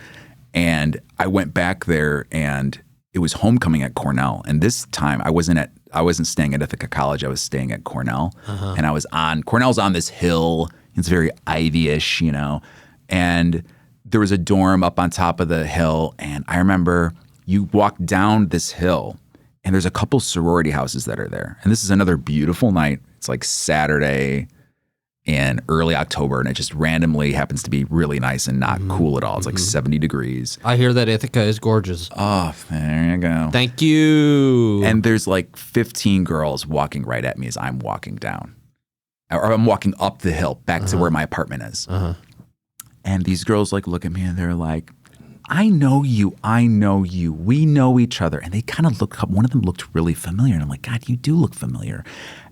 S2: And I went back there and it was homecoming at Cornell. And this time I wasn't staying at Ithaca College. I was staying at Cornell. Uh-huh. And Cornell's on this hill. It's very Ivy-ish, And there was a dorm up on top of the hill. And I remember you walk down this hill and there's a couple sorority houses that are there. And this is another beautiful night. It's like Saturday in early October, and it just randomly happens to be really nice and not cool at all. It's like 70 degrees.
S1: I hear that Ithaca is gorgeous.
S2: Oh, there you go.
S1: Thank you.
S2: And there's like 15 girls walking right at me as I'm walking down. Or I'm walking up the hill back to where my apartment is. Uh-huh. And these girls like look at me and they're like, I know you. We know each other. And they kind of look up. One of them looked really familiar. And I'm like, God, you do look familiar.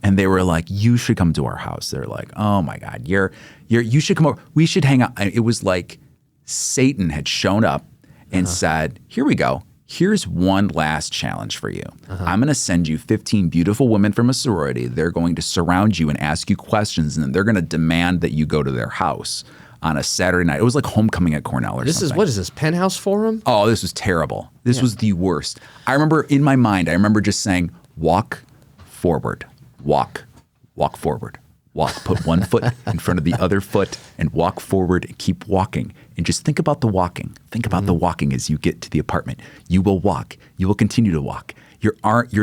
S2: And they were like, you should come to our house. They're like, oh my God, you should come over. We should hang out. And it was like Satan had shown up and said, here we go. Here's one last challenge for you. I'm going to send you 15 beautiful women from a sorority. They're going to surround you and ask you questions. And then they're going to demand that you go to their house on a Saturday night. It was like homecoming at Cornell or something.
S1: What is this, Penthouse Forum?
S2: Oh, this was terrible. This was the worst. I remember in my mind, just saying, walk forward, walk forward, walk. Put one foot in front of the other foot and walk forward and keep walking. And just think about the walking. Think about the walking as you get to the apartment. You will walk. You will continue to walk. Your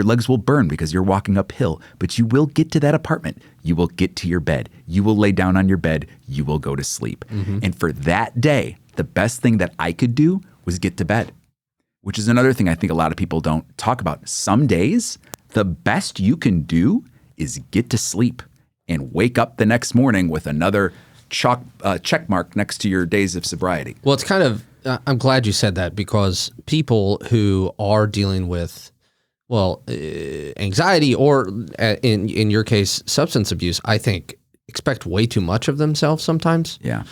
S2: legs will burn because you're walking uphill, but you will get to that apartment. You will get to your bed. You will lay down on your bed. You will go to sleep. And for that day, the best thing that I could do was get to bed. which is another thing I think a lot of people don't talk about. Some days, the best you can do is get to sleep and wake up the next morning with another check mark next to your days of sobriety.
S1: Well, it's kind of, I'm glad you said that, because people who are dealing with, anxiety or in your case, substance abuse, I think expect way too much of themselves sometimes.
S2: Yeah.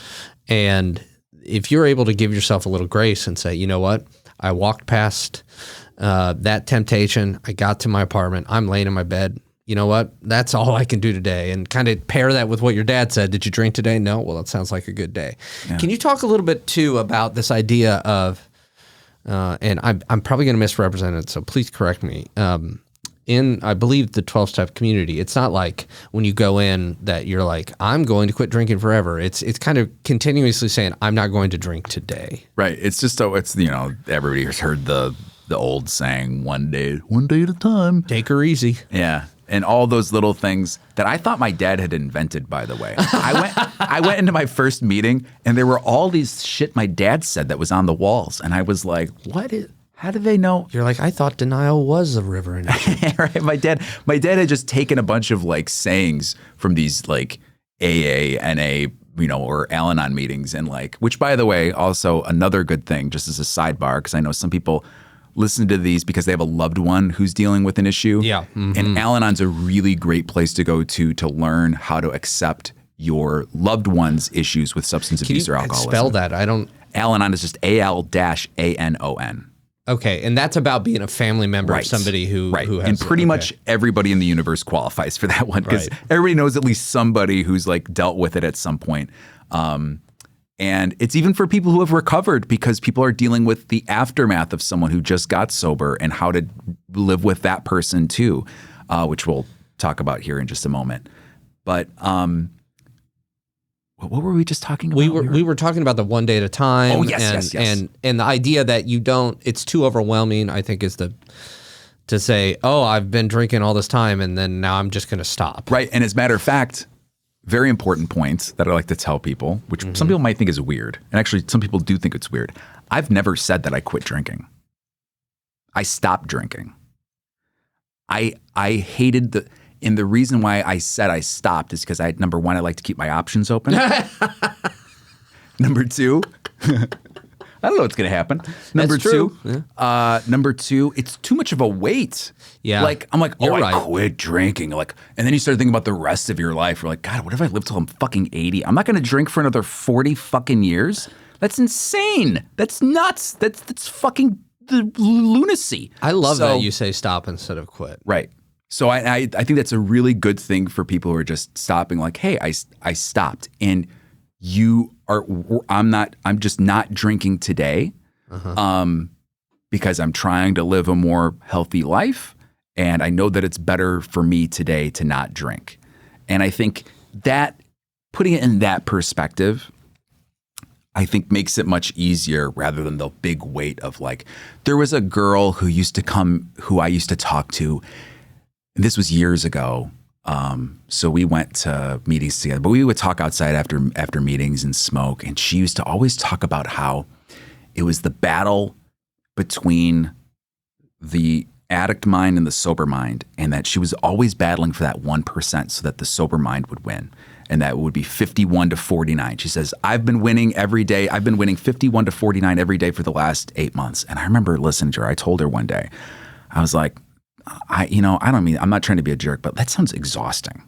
S1: And if you're able to give yourself a little grace and say, you know what, I walked past that temptation, I got to my apartment, I'm laying in my bed, you know what, that's all I can do today. And kind of pair that with what your dad said. Did you drink today? No. Well, that sounds like a good day. Yeah. Can you talk a little bit too about this idea of, and I'm probably going to misrepresent it, so please correct me. In, I believe, the 12-step community, it's not like when you go in that you're like, I'm going to quit drinking forever. It's kind of continuously saying, I'm not going to drink today.
S2: Right. It's just everybody has heard the old saying, one day at a time.
S1: Take her easy.
S2: Yeah. And all those little things that I thought my dad had invented, by the way. I went into my first meeting and there were all these shit my dad said that was on the walls. And I was like, how do they know?
S1: You're like, I thought denial was a river in Egypt.
S2: Right. My dad had just taken a bunch of like sayings from these like AA, NA, or Al-Anon meetings, and like, which, by the way, also another good thing, just as a sidebar, because I know some people listen to these because they have a loved one who's dealing with an issue.
S1: Yeah. Mm-hmm.
S2: And Al-Anon's a really great place to go to learn how to accept your loved one's issues with substance abuse or alcoholism.
S1: Spell that. I don't.
S2: Al-Anon is just AL-ANON.
S1: Okay, and that's about being a family member of somebody who has,
S2: and pretty much everybody in the universe qualifies for that one, because everybody knows at least somebody who's like dealt with it at some point. And it's even for people who have recovered, because people are dealing with the aftermath of someone who just got sober and how to live with that person too, which we'll talk about here in just a moment. But what were we just talking about?
S1: We were talking about the one day at a time.
S2: Oh, yes.
S1: And the idea that it's too overwhelming, I think, is to say, oh, I've been drinking all this time and then now I'm just going to stop.
S2: Right. And as a matter of fact, very important point that I like to tell people, which some people might think is weird. And actually, some people do think it's weird. I've never said that I quit drinking. I stopped drinking. I hated and the reason why I said I stopped is because number one, I like to keep my options open. Number two, I don't know what's going to happen. Number two, it's too much of a weight.
S1: Yeah.
S2: Like, I'm like,
S1: You're
S2: I
S1: right.
S2: quit drinking. Like, and then you start thinking about the rest of your life. You're like, God, what if I live till I'm fucking 80? I'm not going to drink for another 40 fucking years. That's insane. That's nuts. That's fucking the lunacy.
S1: I love that you say stop instead of quit.
S2: Right. So I think that's a really good thing for people who are just stopping. Like, hey, I stopped, and I'm just not drinking today, because I'm trying to live a more healthy life, and I know that it's better for me today to not drink. And I think that putting it in that perspective, I think makes it much easier, rather than the big weight of like, there was a girl who used to come, who I used to talk to. And this was years ago. So we went to meetings together, but we would talk outside after meetings and smoke. And she used to always talk about how it was the battle between the addict mind and the sober mind, and that she was always battling for that 1% so that the sober mind would win. And that would be 51 to 49. She says, I've been winning every day. I've been winning 51 to 49 every day for the last 8 months. And I remember listening to her. I told her one day, I was like, I'm not trying to be a jerk, but that sounds exhausting.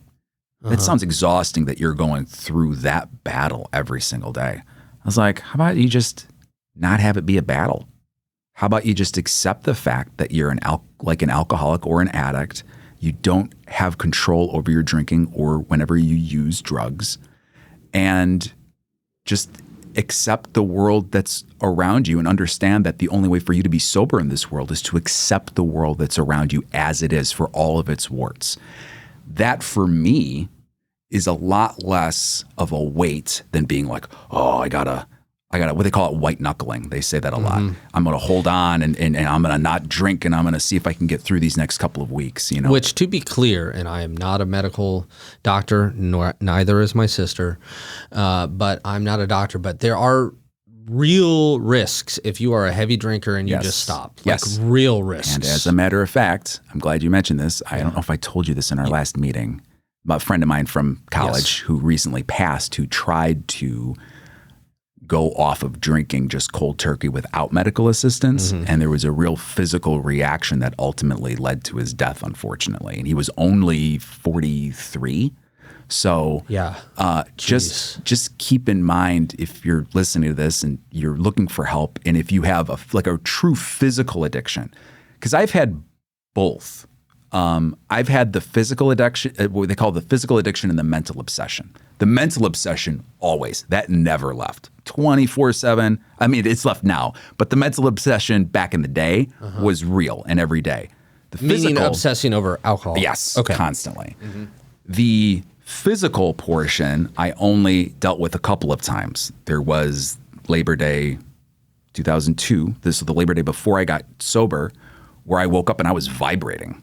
S2: That sounds exhausting that you're going through that battle every single day. I was like, how about you just not have it be a battle? How about you just accept the fact that you're like an alcoholic or an addict? You don't have control over your drinking or whenever you use drugs, and just accept the world that's around you and understand that the only way for you to be sober in this world is to accept the world that's around you as it is, for all of its warts. That, for me, is a lot less of a weight than being like, oh, I gotta, what they call it, white knuckling. They say that a lot. I'm going to hold on and I'm going to not drink, and I'm going to see if I can get through these next couple of weeks, you know?
S1: Which, to be clear, and I am not a medical doctor, neither is my sister, but I'm not a doctor, but there are real risks if you are a heavy drinker and you
S2: Yes.
S1: just stop.
S2: Yes.
S1: Like real risks.
S2: And as a matter of fact, I'm glad you mentioned this. I don't know if I told you this in our last meeting. A friend of mine from college who recently passed, who tried to go off of drinking just cold turkey without medical assistance. And there was a real physical reaction that ultimately led to his death, unfortunately. And he was only 43. So just keep in mind, if you're listening to this and you're looking for help, and if you have a true physical addiction, because I've had both. I've had the physical addiction, what they call the physical addiction, and the mental obsession. The mental obsession, always, that never left. 24/7. I mean, it's left now, but the mental obsession back in the day was real and every day. The
S1: Meaning obsessing over alcohol.
S2: Yes, constantly. The physical portion, I only dealt with a couple of times. There was Labor Day 2002. This was the Labor Day before I got sober, where I woke up and I was vibrating.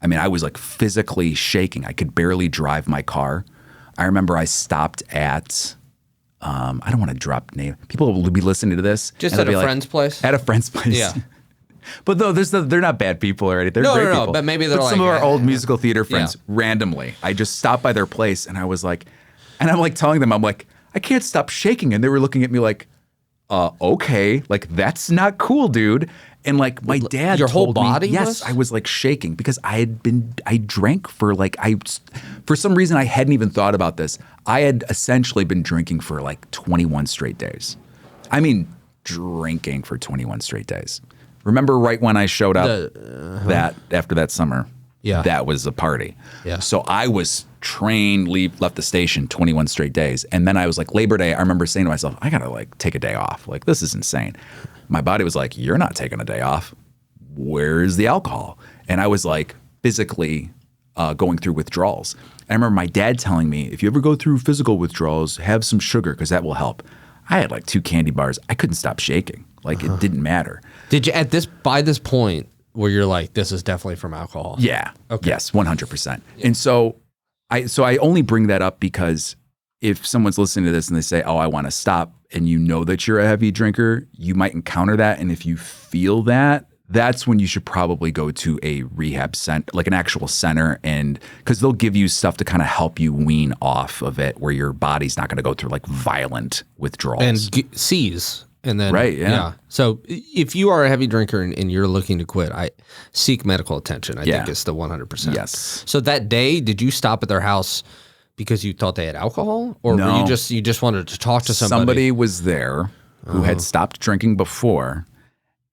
S2: I mean, I was like physically shaking. I could barely drive my car. I remember I stopped at, I don't want to drop name. People will be listening to this.
S1: Just at a friend's place?
S2: At a friend's place.
S1: Yeah.
S2: But though they're not bad people or anything. They're great people.
S1: But maybe they're
S2: some of our old musical theater
S1: Yeah.
S2: friends, randomly. I just stopped by their place and I was like, and I'm like telling them, I'm like, I can't stop shaking. And they were looking at me like, okay, like that's not cool, dude. And like my dad
S1: Your whole
S2: told me,
S1: body
S2: yes,
S1: was?
S2: I was like shaking because I drank for for some reason I hadn't even thought about this. I had essentially been drinking for like 21 straight days. I mean, drinking for 21 straight days. Remember right when I showed up that after that summer, that was a party.
S1: Yeah.
S2: So I was trained, left the station 21 straight days. And then I was like, Labor Day, I remember saying to myself, I gotta like take a day off. Like, this is insane. My body was like, you're not taking a day off. Where's the alcohol? And I was like physically going through withdrawals. And I remember my dad telling me, if you ever go through physical withdrawals, have some sugar because that will help. I had like 2 candy bars. I couldn't stop shaking. Like it didn't matter.
S1: Did you by this point where you're like, this is definitely from alcohol?
S2: Yeah.
S1: Okay.
S2: Yes, 100%. And so I only bring that up because if someone's listening to this and they say, oh, I want to stop, and you know that you're a heavy drinker, you might encounter that. And if you feel that, that's when you should probably go to a rehab center, like an actual center, and because they'll give you stuff to kind of help you wean off of it, where your body's not going to go through like violent withdrawals.
S1: And seize. And then,
S2: right, yeah.
S1: So if you are a heavy drinker and you're looking to quit, I seek medical attention. I think it's the 100%.
S2: Yes.
S1: So that day, did you stop at their house because you thought they had alcohol, or
S2: No.
S1: were you just wanted to talk to somebody?
S2: Somebody was there who had stopped drinking before,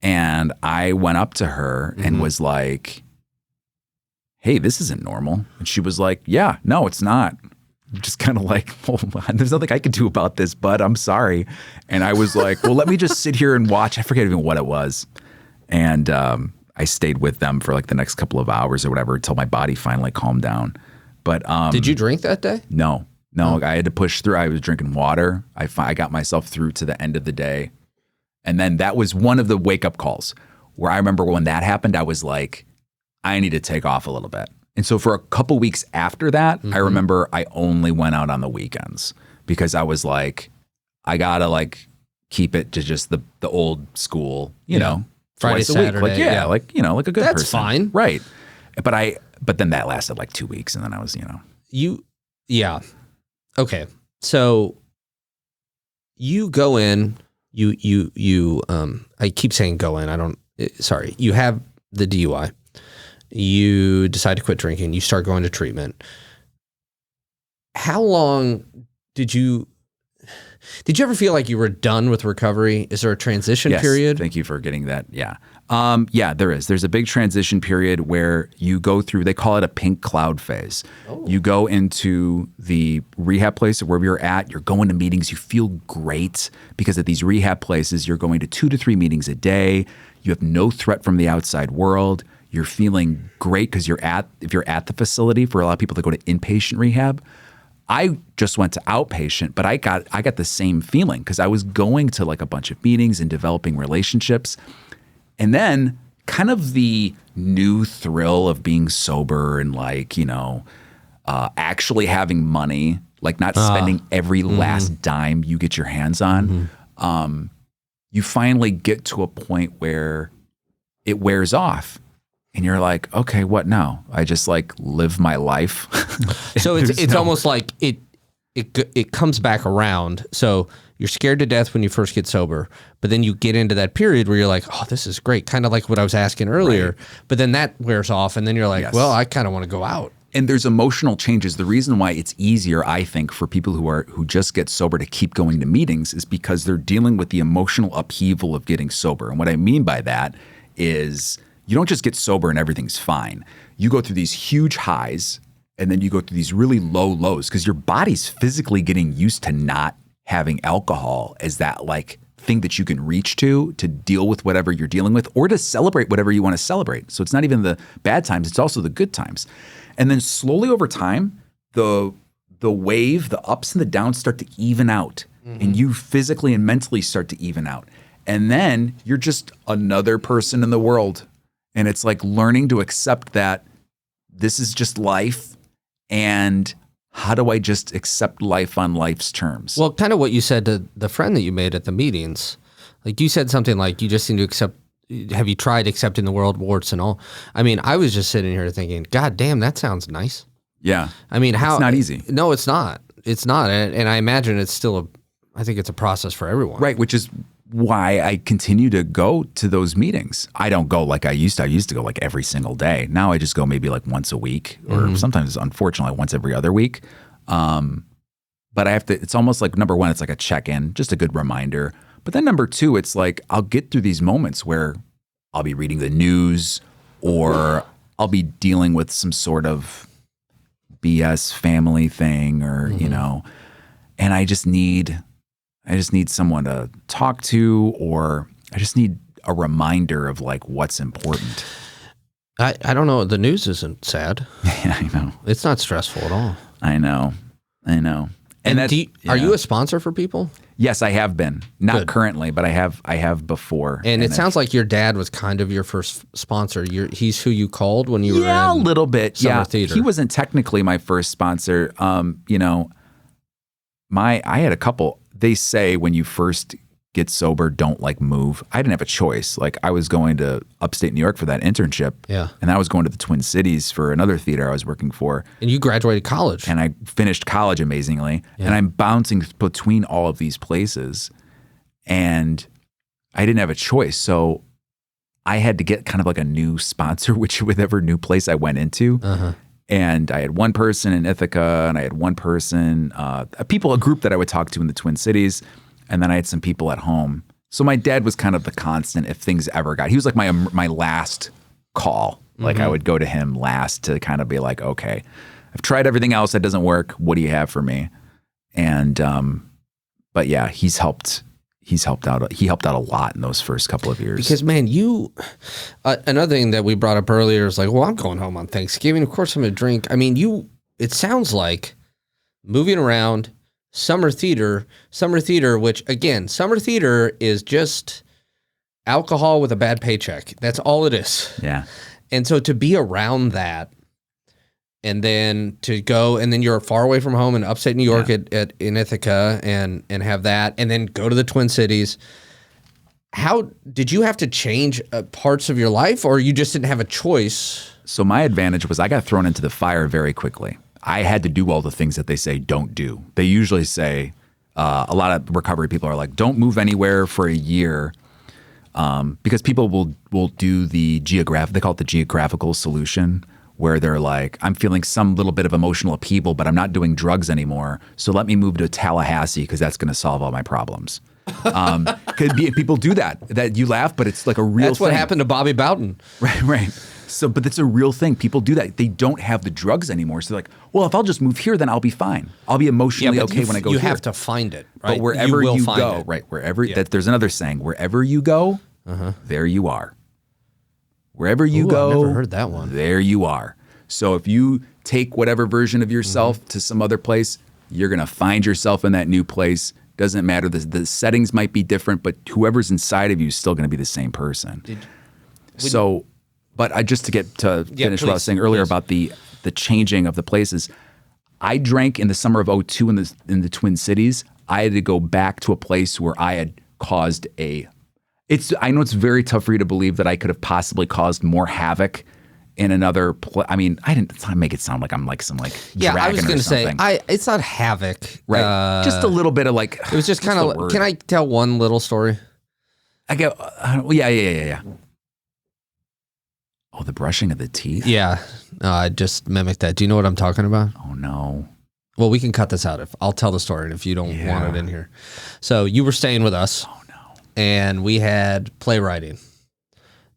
S2: and I went up to her and was like, hey, this isn't normal. And she was like, yeah, no, it's not. Just kind of like, oh, there's nothing I can do about this, bud. I'm sorry. And I was like, well, let me just sit here and watch. I forget even what it was. And I stayed with them for like the next couple of hours or whatever until my body finally calmed down. But
S1: did you drink that day?
S2: No. I had to push through. I was drinking water. I got myself through to the end of the day. And then that was one of the wake-up calls where I remember when that happened, I was like, I need to take off a little bit. And so for a couple weeks after that, I remember I only went out on the weekends because I was like, I gotta like keep it to just the old school, you know,
S1: Friday,
S2: twice a week.
S1: Saturday,
S2: Like, like, you know, like a good
S1: That's
S2: person.
S1: fine.
S2: Right. But then that lasted like 2 weeks and then I was, you know.
S1: Okay. So you go in, I keep saying go in. You have the DUI. You decide to quit drinking. You start going to treatment. How long did you ever feel like you were done with recovery? Is there a transition period?
S2: Thank you for getting that. Yeah. There is. There's a big transition period where you go through, they call it a pink cloud phase. Oh. You go into the rehab place or wherever you're at, you're going to meetings, you feel great because at these rehab places, you're going to 2 to 3 meetings a day. You have no threat from the outside world. You're feeling great because if you're at the facility. For a lot of people that go to inpatient rehab, I just went to outpatient, but I got the same feeling because I was going to like a bunch of meetings and developing relationships. And then kind of the new thrill of being sober and like, you know, actually having money, like not spending every last dime you get your hands on. you finally get to a point where it wears off. And you're like, okay, what now? I just like live my life.
S1: So it's almost like it comes back around. So you're scared to death when you first get sober, but then you get into that period where you're like, oh, this is great. Kind of like what I was asking earlier. Right. But then that wears off and then you're like, well, I kind of want to go out.
S2: And there's emotional changes. The reason why it's easier, I think, for people who just get sober to keep going to meetings is because they're dealing with the emotional upheaval of getting sober. And what I mean by that is you don't just get sober and everything's fine. You go through these huge highs and then you go through these really low lows because your body's physically getting used to not having alcohol as that like thing that you can reach to deal with whatever you're dealing with or to celebrate whatever you want to celebrate. So it's not even the bad times, it's also the good times. And then slowly over time, the wave, the ups and the downs start to even out. Mm-hmm. And you physically and mentally start to even out. And then you're just another person in the world. And it's like learning to accept that this is just life. And how do I just accept life on life's terms?
S1: Well, kind of what you said to the friend that you made at the meetings. Like you said something like you just need to accept. Have you tried accepting the world, warts and all? I mean, I was just sitting here thinking, God damn, that sounds nice.
S2: Yeah.
S1: I mean, how?
S2: It's not easy.
S1: No, it's not. It's not. And I imagine it's still I think it's a process for everyone.
S2: Right, which is why I continue to go to those meetings. I don't go like I used to. I used to go like every single day. Now I just go maybe like once a week or sometimes, unfortunately, once every other week. But I have to, it's almost like number one, it's like a check-in, just a good reminder. But then number two, it's like I'll get through these moments where I'll be reading the news or I'll be dealing with some sort of BS family thing or, you know, and I just need someone to talk to or I just need a reminder of like what's important.
S1: I don't know. The news isn't sad.
S2: Yeah, I know.
S1: It's not stressful at all.
S2: I know. And
S1: are you a sponsor for people?
S2: Yes, I have been. Not
S1: Good.
S2: Currently, but I have before.
S1: And it sounds like your dad was kind of your first sponsor. He's who you called when you were in
S2: a little bit.
S1: Summer theater.
S2: He wasn't technically my first sponsor. You know, I had a couple. They say when you first get sober, don't like move. I didn't have a choice. Like I was going to upstate New York for that internship.
S1: Yeah.
S2: And I was going to the Twin Cities for another theater I was working for.
S1: And you graduated college.
S2: And I finished college amazingly. Yeah. And I'm bouncing between all of these places. And I didn't have a choice. So I had to get kind of like a new sponsor, whichever new place I went into. Uh-huh. And I had one person in Ithaca and I had one person, a group that I would talk to in the Twin Cities. And then I had some people at home. So my dad was kind of the constant if things ever he was like my last call. Like I would go to him last to kind of be like, okay, I've tried everything else. That doesn't work. What do you have for me? And, but yeah, he's helped out. He helped out a lot in those first couple of years.
S1: Because man, another thing that we brought up earlier is like, well, I'm going home on Thanksgiving. Of course I'm going to drink. I mean, it sounds like moving around, summer theater, which again, summer theater is just alcohol with a bad paycheck. That's all it is.
S2: Yeah.
S1: And so to be around that and then to go and then you're far away from home in upstate New York in Ithaca and have that and then go to the Twin Cities. How did you have to change parts of your life or you just didn't have a choice?
S2: So my advantage was I got thrown into the fire very quickly. I had to do all the things that they say don't do. They usually say, a lot of recovery people are like, don't move anywhere for a year because people will do they call it the geographical solution where they're like, I'm feeling some little bit of emotional upheaval, but I'm not doing drugs anymore. So let me move to Tallahassee because that's going to solve all my problems. People do that you laugh, but it's like a real thing.
S1: That's what happened to Bobby Bowden.
S2: Right. So, but it's a real thing. People do that. They don't have the drugs anymore. So they're like, well, if I'll just move here, then I'll be fine. I'll be emotionally okay when I go here.
S1: You have to find it, right?
S2: But wherever you go, right, there's another saying, wherever you go, there you are. Wherever you go,
S1: I've never heard that one.
S2: There you are. So if you take whatever version of yourself to some other place, you're going to find yourself in that new place. Doesn't matter. The settings might be different, but whoever's inside of you is still going to be the same person. But just to finish what I was saying earlier about the changing of the places, I drank in the summer of 2002 in the Twin Cities. I had to go back to a place where I had caused a I know it's very tough for you to believe that I could have possibly caused more havoc in another I mean, I didn't make it sound like I'm like some like dragon
S1: I was
S2: going to
S1: say, it's not havoc.
S2: Right. Just a little bit of like.
S1: It was just kind of, can I tell one little story?
S2: I go, yeah. Oh, the brushing of the teeth?
S1: Yeah. I just mimicked that. Do you know what I'm talking about?
S2: Oh, no.
S1: Well, we can cut this out. I'll tell the story if you don't want it in here. So you were staying with us.
S2: Oh, no.
S1: And we had playwriting.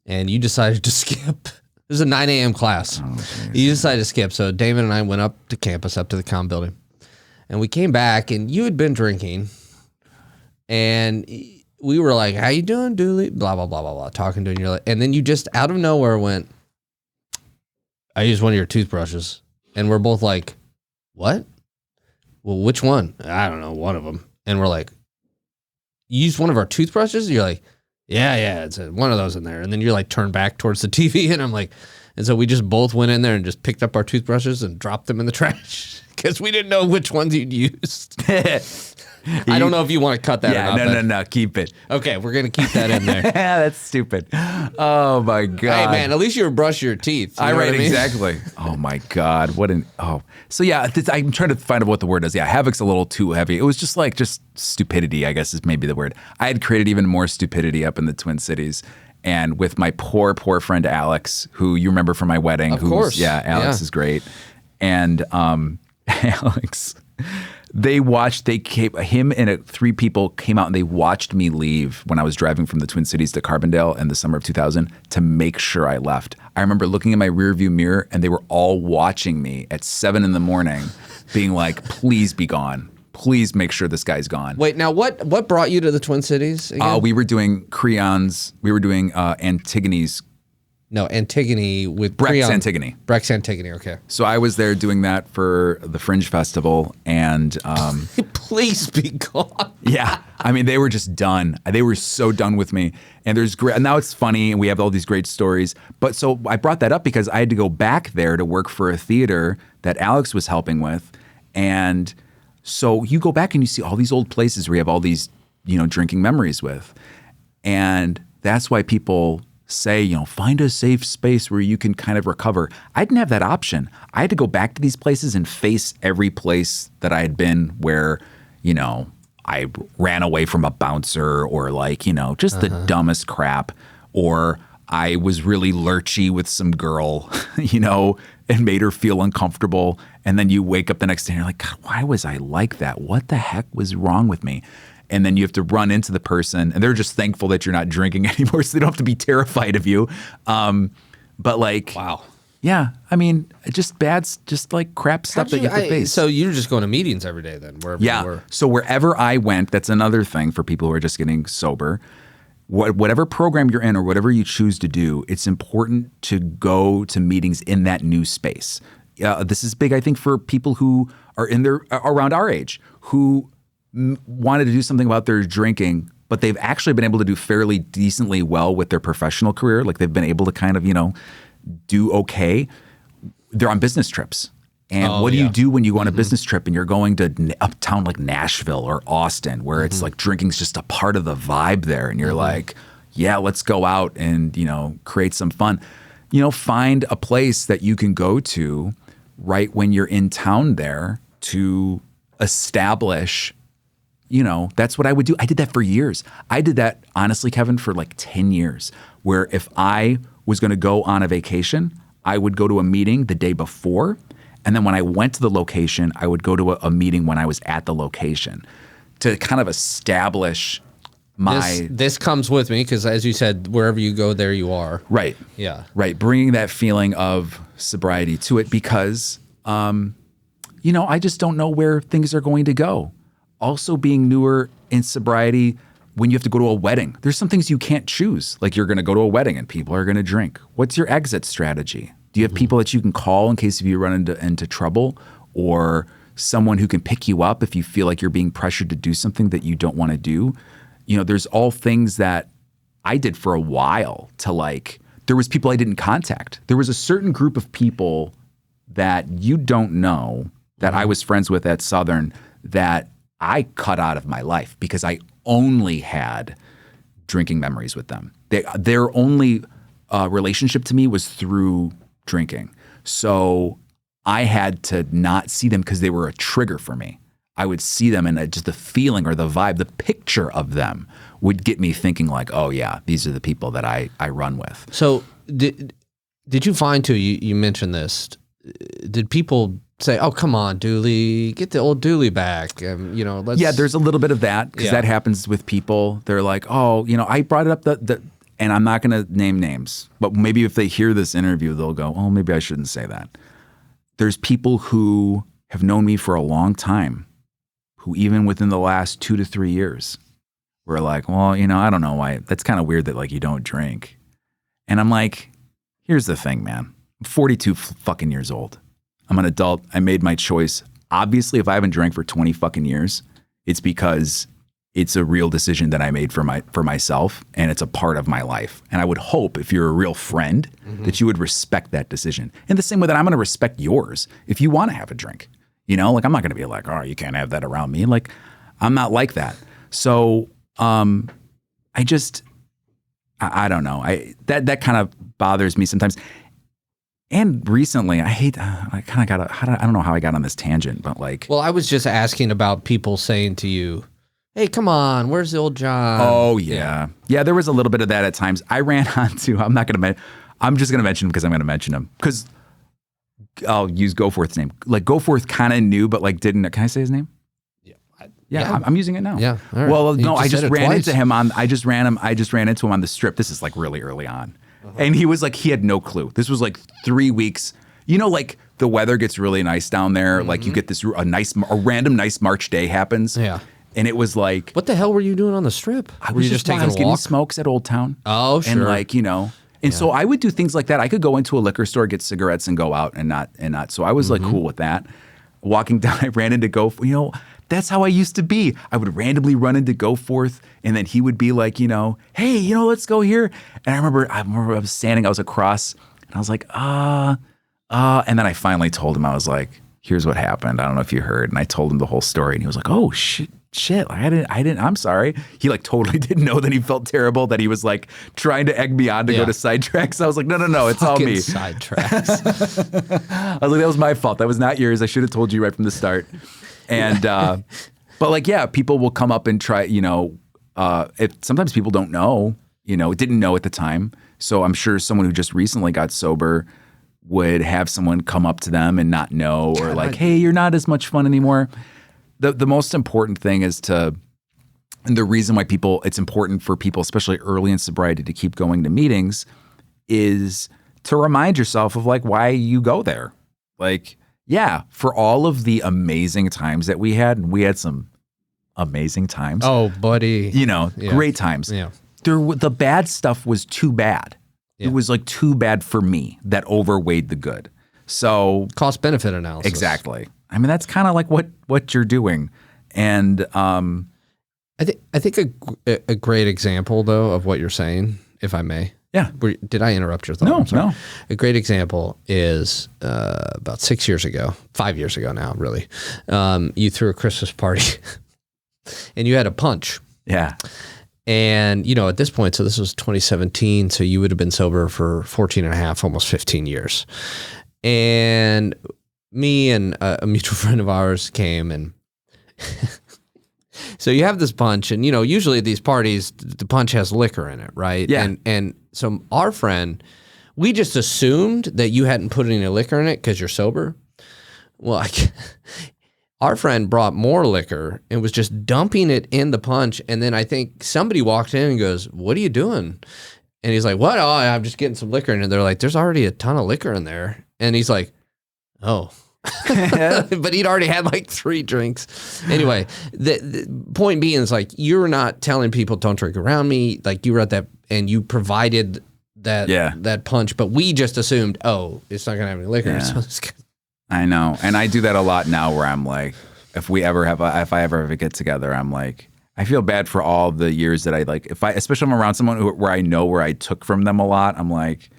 S1: And you decided to skip. It was a 9 a.m. class.
S2: Oh,
S1: you decided to skip. So Damon and I went up to campus, up to the comm building. And we came back, and you had been drinking. And we were like, how you doing, Dooley? Blah, blah, blah, blah, blah. Talking to you. And you're like, and then you just out of nowhere went, I used one of your toothbrushes. And we're both like, what? Well, which one? I don't know, one of them. And we're like, you used one of our toothbrushes? And you're like, yeah, it's one of those in there. And then you're like, turn back towards the TV. And I'm like, and so we just both went in there and just picked up our toothbrushes and dropped them in the trash because we didn't know which ones you'd used. I don't know if you want to cut that or not.
S2: No, keep it.
S1: Okay, we're going to keep that in there.
S2: Yeah, that's stupid. Oh, my God.
S1: Hey, man, at least you brush your teeth. You know what I mean?
S2: Exactly. Oh, my God. So, yeah, I'm trying to find out what the word is. Yeah, havoc's a little too heavy. It was just stupidity, I guess is maybe the word. I had created even more stupidity up in the Twin Cities. And with my poor friend Alex, who you remember from my wedding.
S1: Of course.
S2: Yeah, Alex is great. And Alex... him and 3 people came out and they watched me leave when I was driving from the Twin Cities to Carbondale in the summer of 2000 to make sure I left. I remember looking in my rearview mirror and they were all watching me at 7 a.m, being like, please be gone. Please make sure this guy's gone.
S1: Wait, now what brought you to the Twin Cities again?
S2: We were doing Creon's, we were doing Antigone's.
S1: No, Antigone with
S2: Brecht's
S1: Creon.
S2: Antigone.
S1: Brecht's Antigone, okay.
S2: So I was there doing that for the Fringe Festival, and
S1: please be gone.
S2: Yeah, I mean they were just done. They were so done with me. And there's great. And now it's funny, and we have all these great stories. But so I brought that up because I had to go back there to work for a theater that Alex was helping with, and so you go back and you see all these old places where you have all these drinking memories with, and that's why people say, find a safe space where you can kind of recover. I didn't have that option. I had to go back to these places and face every place that I had been where, I ran away from a bouncer or just the dumbest crap, or I was really lurchy with some girl, and made her feel uncomfortable. And then you wake up the next day and you're like, God, why was I like that? What the heck was wrong with me? And then you have to run into the person, and they're just thankful that you're not drinking anymore, so they don't have to be terrified of you. But
S1: wow,
S2: yeah, I mean, just crap stuff that you have to face.
S1: So you're just going to meetings every day then, wherever you were.
S2: So wherever I went, that's another thing for people who are just getting sober. Whatever program you're in or whatever you choose to do, it's important to go to meetings in that new space. This is big, I think, for people who are around our age who wanted to do something about their drinking, but they've actually been able to do fairly decently well with their professional career. Like they've been able to kind of, do okay. They're on business trips. And what do you do when you go on a business trip and you're going to uptown like Nashville or Austin, where it's like drinking's just a part of the vibe there. And you're like, yeah, let's go out and, create some fun. Find a place that you can go to right when you're in town there to establish. That's what I would do. I did that for years. I did that, honestly, Kevin, for 10 years, where if I was going to go on a vacation, I would go to a meeting the day before. And then when I went to the location, I would go to a meeting when I was at the location to kind of establish my...
S1: This comes with me because, as you said, wherever you go, there you are.
S2: Right.
S1: Yeah.
S2: Right. Bringing that feeling of sobriety to it because, I just don't know where things are going to go. Also being newer in sobriety, when you have to go to a wedding, there's some things you can't choose. Like you're going to go to a wedding and people are going to drink. What's your exit strategy? Do you have people that you can call in case if you run into trouble, or someone who can pick you up if you feel like you're being pressured to do something that you don't want to do? There's all things that I did for a while there was people I didn't contact. There was a certain group of people that you don't know that I was friends with at Southern that I cut out of my life because I only had drinking memories with them. Their only relationship to me was through drinking. So I had to not see them because they were a trigger for me. I would see them and just the feeling or the vibe, the picture of them would get me thinking like, oh yeah, these are the people that I run with.
S1: So did you find too, you mentioned this, did people say, oh, come on, Dooley, get the old Dooley back? Let's...
S2: Yeah, there's a little bit of that because that happens with people. They're like, oh, I brought it up and I'm not going to name names, but maybe if they hear this interview, they'll go, oh, maybe I shouldn't say that. There's people who have known me for a long time who even within the last 2 to 3 years were like, well, I don't know why. That's kind of weird that like you don't drink. And I'm like, here's the thing, man. I'm 42 fucking years old. I'm an adult. I made my choice. Obviously, if I haven't drank for 20 fucking years, it's because it's a real decision that I made for myself, and it's a part of my life. And I would hope if you're a real friend that you would respect that decision. In the same way that I'm going to respect yours if you want to have a drink. Like I'm not going to be like, oh, you can't have that around me. Like I'm not like that. So I don't know. That kind of bothers me sometimes. And recently, I don't know how I got on this tangent, but like.
S1: Well, I was just asking about people saying to you, hey, come on, where's the old John?
S2: Oh, yeah. Yeah, there was a little bit of that at times. I ran onto, I'm just going to mention him because I'm going to mention him. Because I'll use Goforth's name. Like Goforth kind of knew, but like didn't. Can I say his name? Yeah. I'm using it now.
S1: Yeah.
S2: Right. Well, no, I just ran into him I just ran into him on the strip. This is like really early on. And he was like, he had no clue. This was like 3 weeks. Like the weather gets really nice down there. Like you get this a random nice March day happens.
S1: Yeah.
S2: And it was like,
S1: what the hell were you doing on the strip?
S2: I was just getting smokes at Old Town.
S1: Oh, sure.
S2: And like, and so I would do things like that. I could go into a liquor store, get cigarettes and go out and not. So I was like cool with that. Walking down, I ran into Goforth. That's how I used to be. I would randomly run into Goforth and then he would be like, hey, let's go here. And I remember I was standing, I was across and I was like, and then I finally told him, I was like, here's what happened. I don't know if you heard. And I told him the whole story and he was like, oh shit. I didn't, I'm sorry. He like totally didn't know that he felt terrible, that he was like trying to egg me on to go to Sidetracks. I was like, no, it's all me.
S1: Sidetracks.
S2: I was like, that was my fault. That was not yours. I should have told you right from the start. And, but like, yeah, people will come up and try, if sometimes people don't know, didn't know at the time. So I'm sure someone who just recently got sober would have someone come up to them and not know, or like, hey, you're not as much fun anymore. The most important thing is and the reason why it's important for people, especially early in sobriety, to keep going to meetings is to remind yourself of like why you go there. Like, yeah, for all of the amazing times that we had, and we had some amazing times.
S1: Oh, buddy.
S2: Great times.
S1: Yeah.
S2: The bad stuff was too bad. Yeah. It was like too bad for me that overweighed the good. So
S1: cost benefit analysis.
S2: Exactly. I mean, that's kind of like what you're doing. And
S1: I think a great example though of what you're saying, if I may.
S2: Yeah.
S1: Did I interrupt your thought?
S2: No.
S1: A great example is about 5 years ago now, really. You threw a Christmas party and you had a punch.
S2: Yeah.
S1: And, at this point, so this was 2017, so you would have been sober for 14 and a half, almost 15 years. And me and a mutual friend of ours came and so you have this punch and, usually at these parties, the punch has liquor in it, right?
S2: Yeah.
S1: And so our friend, we just assumed that you hadn't put any liquor in it because you're sober. Well, our friend brought more liquor and was just dumping it in the punch. And then I think somebody walked in and goes, what are you doing? And he's like, what? Oh, I'm just getting some liquor in it. They're like, there's already a ton of liquor in there. And he's like, oh. But he'd already had like 3 drinks. Anyway, the point being is like, you're not telling people don't drink around me. Like you were at that and you provided that punch, but we just assumed, oh, it's not going to have any liquor.
S2: Yeah.
S1: So it's good.
S2: I know. And I do that a lot now where I'm like, if I ever have a get together, I'm like, I feel bad for all the years that especially if I'm around someone where I know where I took from them a lot, I'm like,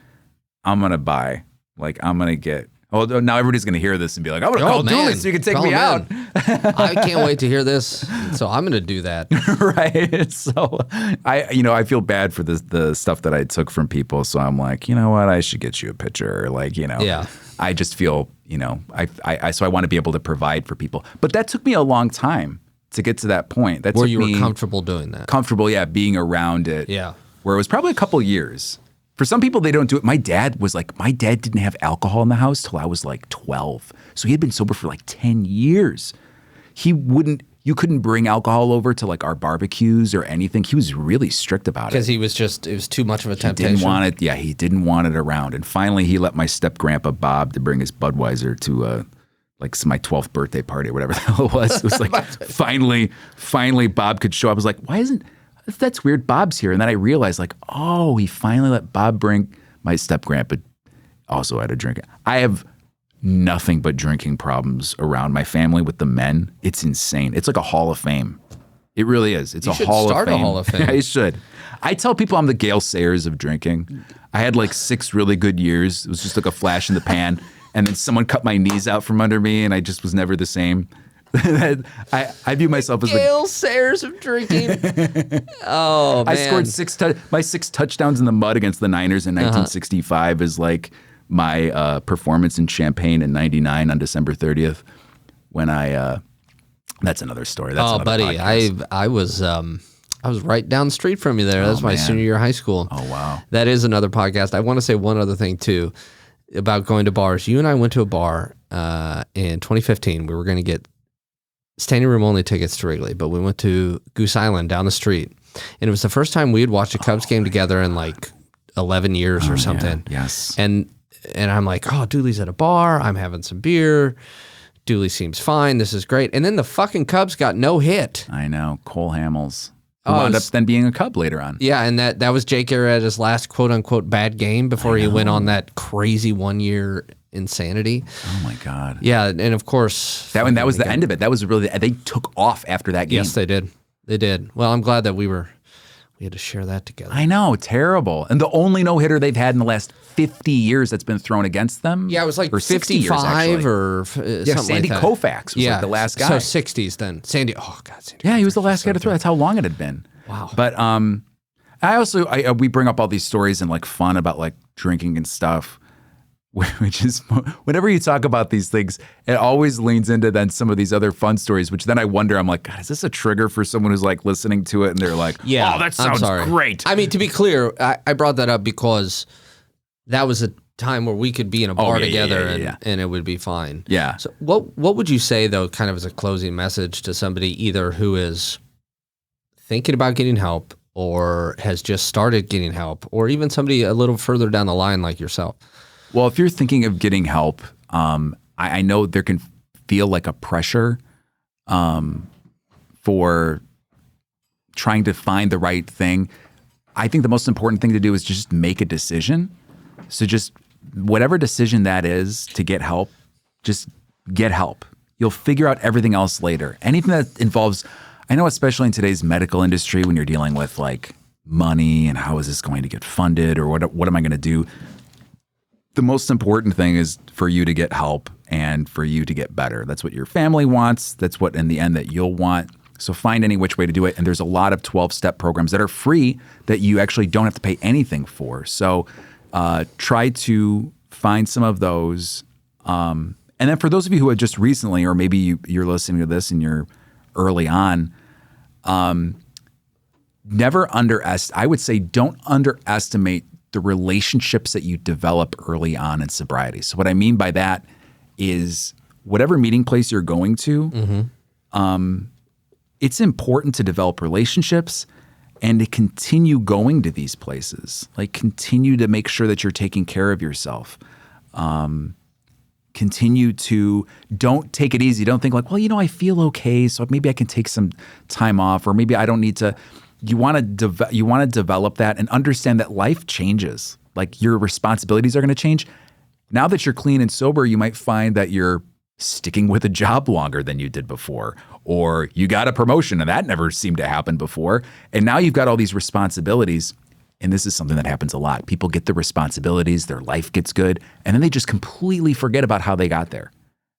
S2: I'm going to buy, like, I'm going to get Oh, now everybody's going to hear this and be like, I'm going to call Dooley so you can take
S1: Call
S2: me
S1: him
S2: out.
S1: I can't wait to hear this. So I'm going to do that.
S2: Right. So I feel bad for the stuff that I took from people. So I'm like, you know what? I should get you a picture. Like,
S1: Yeah.
S2: I just feel, so I want to be able to provide for people. But that took me a long time to get to that point.
S1: Where you were comfortable doing that.
S2: Comfortable, yeah, being around it.
S1: Yeah.
S2: Where it was probably a couple years. For some people, they don't do it. My dad didn't have alcohol in the house till I was like 12. So he had been sober for like 10 years. You couldn't bring alcohol over to like our barbecues or anything. He was really strict about it.
S1: Because it was too much of a temptation.
S2: He didn't want it. Yeah, he didn't want it around. And finally, he let my step-grandpa Bob to bring his Budweiser to my 12th birthday party or whatever the hell it was. It was like finally Bob could show up. I was like, that's weird. Bob's here. And then I realized he finally let Bob bring my step-grandpa also had a drink. I have nothing but drinking problems around my family with the men. It's insane. It's like a hall of fame. It really is. It's a hall of fame.
S1: Start a hall of fame.
S2: I should. I tell people I'm the Gale Sayers of drinking. I had like 6 really good years. It was just like a flash in the pan. And then someone cut my knees out from under me and I just was never the same. I view myself as
S1: Gale Sayers of drinking. Oh, man.
S2: I scored my 6 touchdowns in the mud against the Niners in 1965 is like my performance in Champaign in 99 on December 30th when that's another story. That's another
S1: buddy,
S2: podcast.
S1: I was right down the street from you there. That was my senior year of high school.
S2: Oh, wow.
S1: That is another podcast. I want to say one other thing too about going to bars. You and I went to a bar in 2015. We were going to get standing room only tickets to Wrigley, but we went to Goose Island down the street. And it was the first time we had watched a Cubs game together in like 11 years or something.
S2: Yeah. Yes.
S1: And I'm like, Dooley's at a bar. I'm having some beer. Dooley seems fine. This is great. And then the fucking Cubs got no hit.
S2: I know. Cole Hamels. Who wound up then being a Cub later on.
S1: Yeah, and that was Jake Arrieta's last quote-unquote bad game before he went on that crazy one-year insanity.
S2: Oh, my God.
S1: Yeah, and of course...
S2: That was the end of it. That was really... They took off after that game.
S1: Yes, they did. They did. Well, I'm glad that we had to share that together.
S2: I know. Terrible. And the only no-hitter they've had in the last 50 years that's been thrown against them.
S1: Yeah, it was like
S2: or
S1: 65 or something
S2: Sandy
S1: like that.
S2: Koufax was like the last guy.
S1: So 60s then. Sandy
S2: Yeah, he was the last guy to throw. That's how long it had been.
S1: Wow.
S2: But we bring up all these stories and like fun about like drinking and stuff, which is whenever you talk about these things, it always leans into then some of these other fun stories, which then I wonder, I'm like, God, is this a trigger for someone who's like listening to it and they're like,
S1: yeah,
S2: oh, that sounds great.
S1: I mean, to be clear, I brought that up because that was a time where we could be in a bar together and it would be fine.
S2: Yeah.
S1: So what would you say though, kind of as a closing message to somebody either who is thinking about getting help or has just started getting help, or even somebody a little further down the line like yourself?
S2: Well, if you're thinking of getting help, I know there can feel like a pressure for trying to find the right thing. I think the most important thing to do is just make a decision. So just whatever decision that is to get help, just get help. You'll figure out everything else later. Anything that involves, I know especially in today's medical industry when you're dealing with like money and how is this going to get funded or what am I going to do? The most important thing is for you to get help and for you to get better. That's what your family wants. That's what in the end that you'll want. So find any which way to do it. And there's a lot of 12-step programs that are free that you actually don't have to pay anything for. So try to find some of those. And then for those of you who had just recently, or maybe you're listening to this and you're early on, I would say don't underestimate the relationships that you develop early on in sobriety. So what I mean by that is whatever meeting place you're going to, it's important to develop relationships and to continue going to these places. Like continue to make sure that you're taking care of yourself. Continue to, don't take it easy. Don't think like, well, I feel okay, so maybe I can take some time off, or maybe I don't need to. You want to develop that and understand that life changes. Like your responsibilities are going to change. Now that you're clean and sober, you might find that you're sticking with a job longer than you did before, or you got a promotion and that never seemed to happen before. And now you've got all these responsibilities. and this is something that happens a lot. People get the responsibilities, their life gets good, and then they just completely forget about how they got there.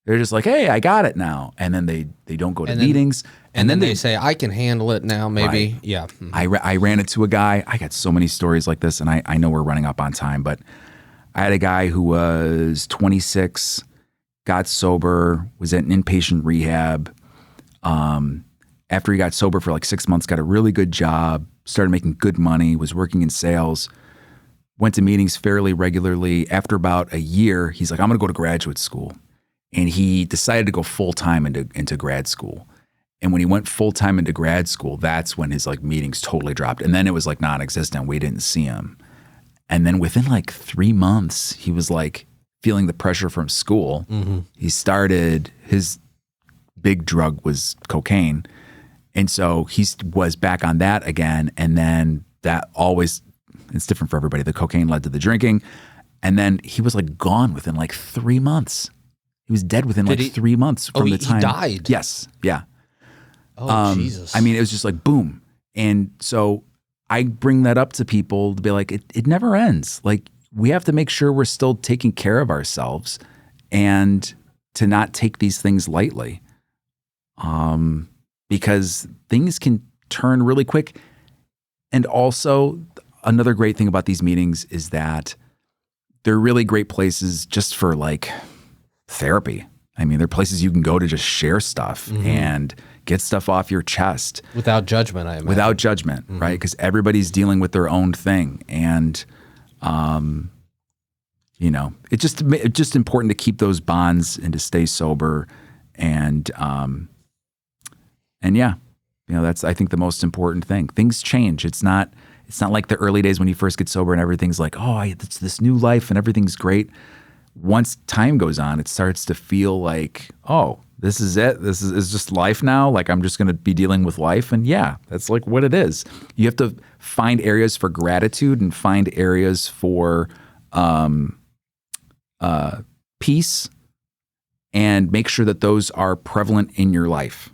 S2: They're just like, hey, I got it now. And then they don't go to meetings.
S1: And then they say, I can handle it now, maybe.
S2: Right.
S1: Yeah.
S2: I ran into a guy. I got so many stories like this, and I know we're running up on time, but I had a guy who was 26, got sober, was at an inpatient rehab. After he got sober for like 6 months, got a really good job, started making good money, was working in sales, went to meetings fairly regularly. After about a year, he's like, I'm going to go to graduate school. And he decided to go full-time into grad school. And when he went full-time into grad school, that's when his like meetings totally dropped. And then it was like non-existent. We didn't see him. And then within like 3 months, he was like feeling the pressure from school. Mm-hmm. He started, his big drug was cocaine. And so he was back on that again. And then that always, it's different for everybody. The cocaine led to the drinking. And then he was like gone within like 3 months. He was dead within 3 months from the time.
S1: He died?
S2: Yes. Yeah.
S1: Oh, Jesus.
S2: I mean, it was just like boom. And so I bring that up to people to be like, it never ends. Like, we have to make sure we're still taking care of ourselves and to not take these things lightly. Because things can turn really quick. And also, another great thing about these meetings is that they're really great places just for like therapy. I mean, they're places you can go to just share stuff and get stuff off your chest.
S1: Without judgment, I imagine.
S2: Without judgment, right? Because everybody's dealing with their own thing. And, you know, it's just important to keep those bonds and to stay sober. And yeah, you know, that's, I think, the most important thing. Things change. It's not like the early days when you first get sober and everything's like, oh, it's this new life and everything's great. Once time goes on, it starts to feel like, oh, this is it. This is just life now. Like, I'm just going to be dealing with life. And yeah, that's like what it is. You have to find areas for gratitude and find areas for peace, and make sure that those are prevalent in your life.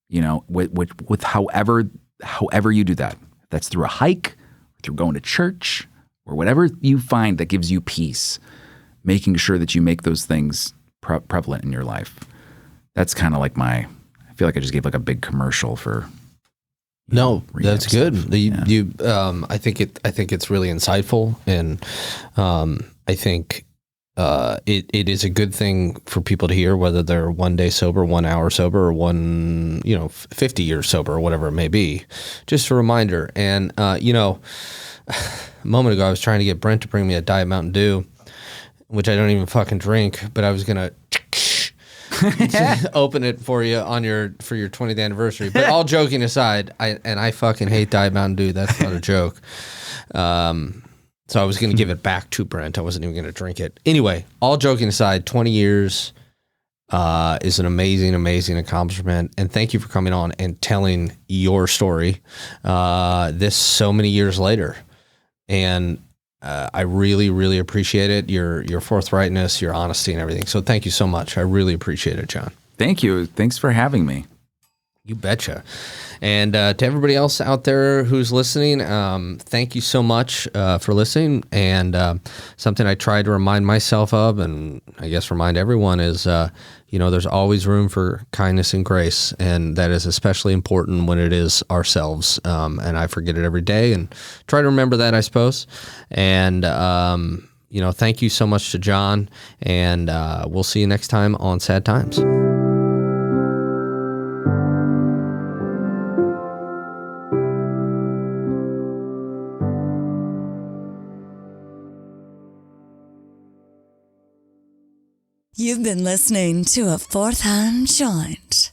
S2: You know, with however you do that. If that's through a hike, through going to church, or whatever you find that gives you peace, making sure that you make those things prevalent in your life. That's kind of like I feel like I just gave like a big commercial for.
S1: No, that's good. I think it's really insightful, and I think it is a good thing for people to hear, whether they're 1 day sober, 1 hour sober, or 50 years sober, or whatever it may be. Just a reminder. And a moment ago, I was trying to get Brent to bring me a Diet Mountain Dew, which I don't even fucking drink, but I was gonna open it for you for your 20th anniversary. But all joking aside, I fucking hate Diet Mountain Dew. That's not a joke. So I was going to give it back to Brent. I wasn't even going to drink it. Anyway, all joking aside, 20 years is an amazing, amazing accomplishment. And thank you for coming on and telling your story this so many years later. And I really, really appreciate it. Your forthrightness, your honesty, and everything. So thank you so much. I really appreciate it, John.
S2: Thank you. Thanks for having me.
S1: You betcha. And to everybody else out there who's listening, thank you so much for listening. And something I try to remind myself of, and I guess remind everyone, is there's always room for kindness and grace, and that is especially important when it is ourselves. And I forget it every day, and try to remember that, I suppose. And thank you so much to John, and we'll see you next time on Sad Times.
S3: You've been listening to a Fourth Hand Joint.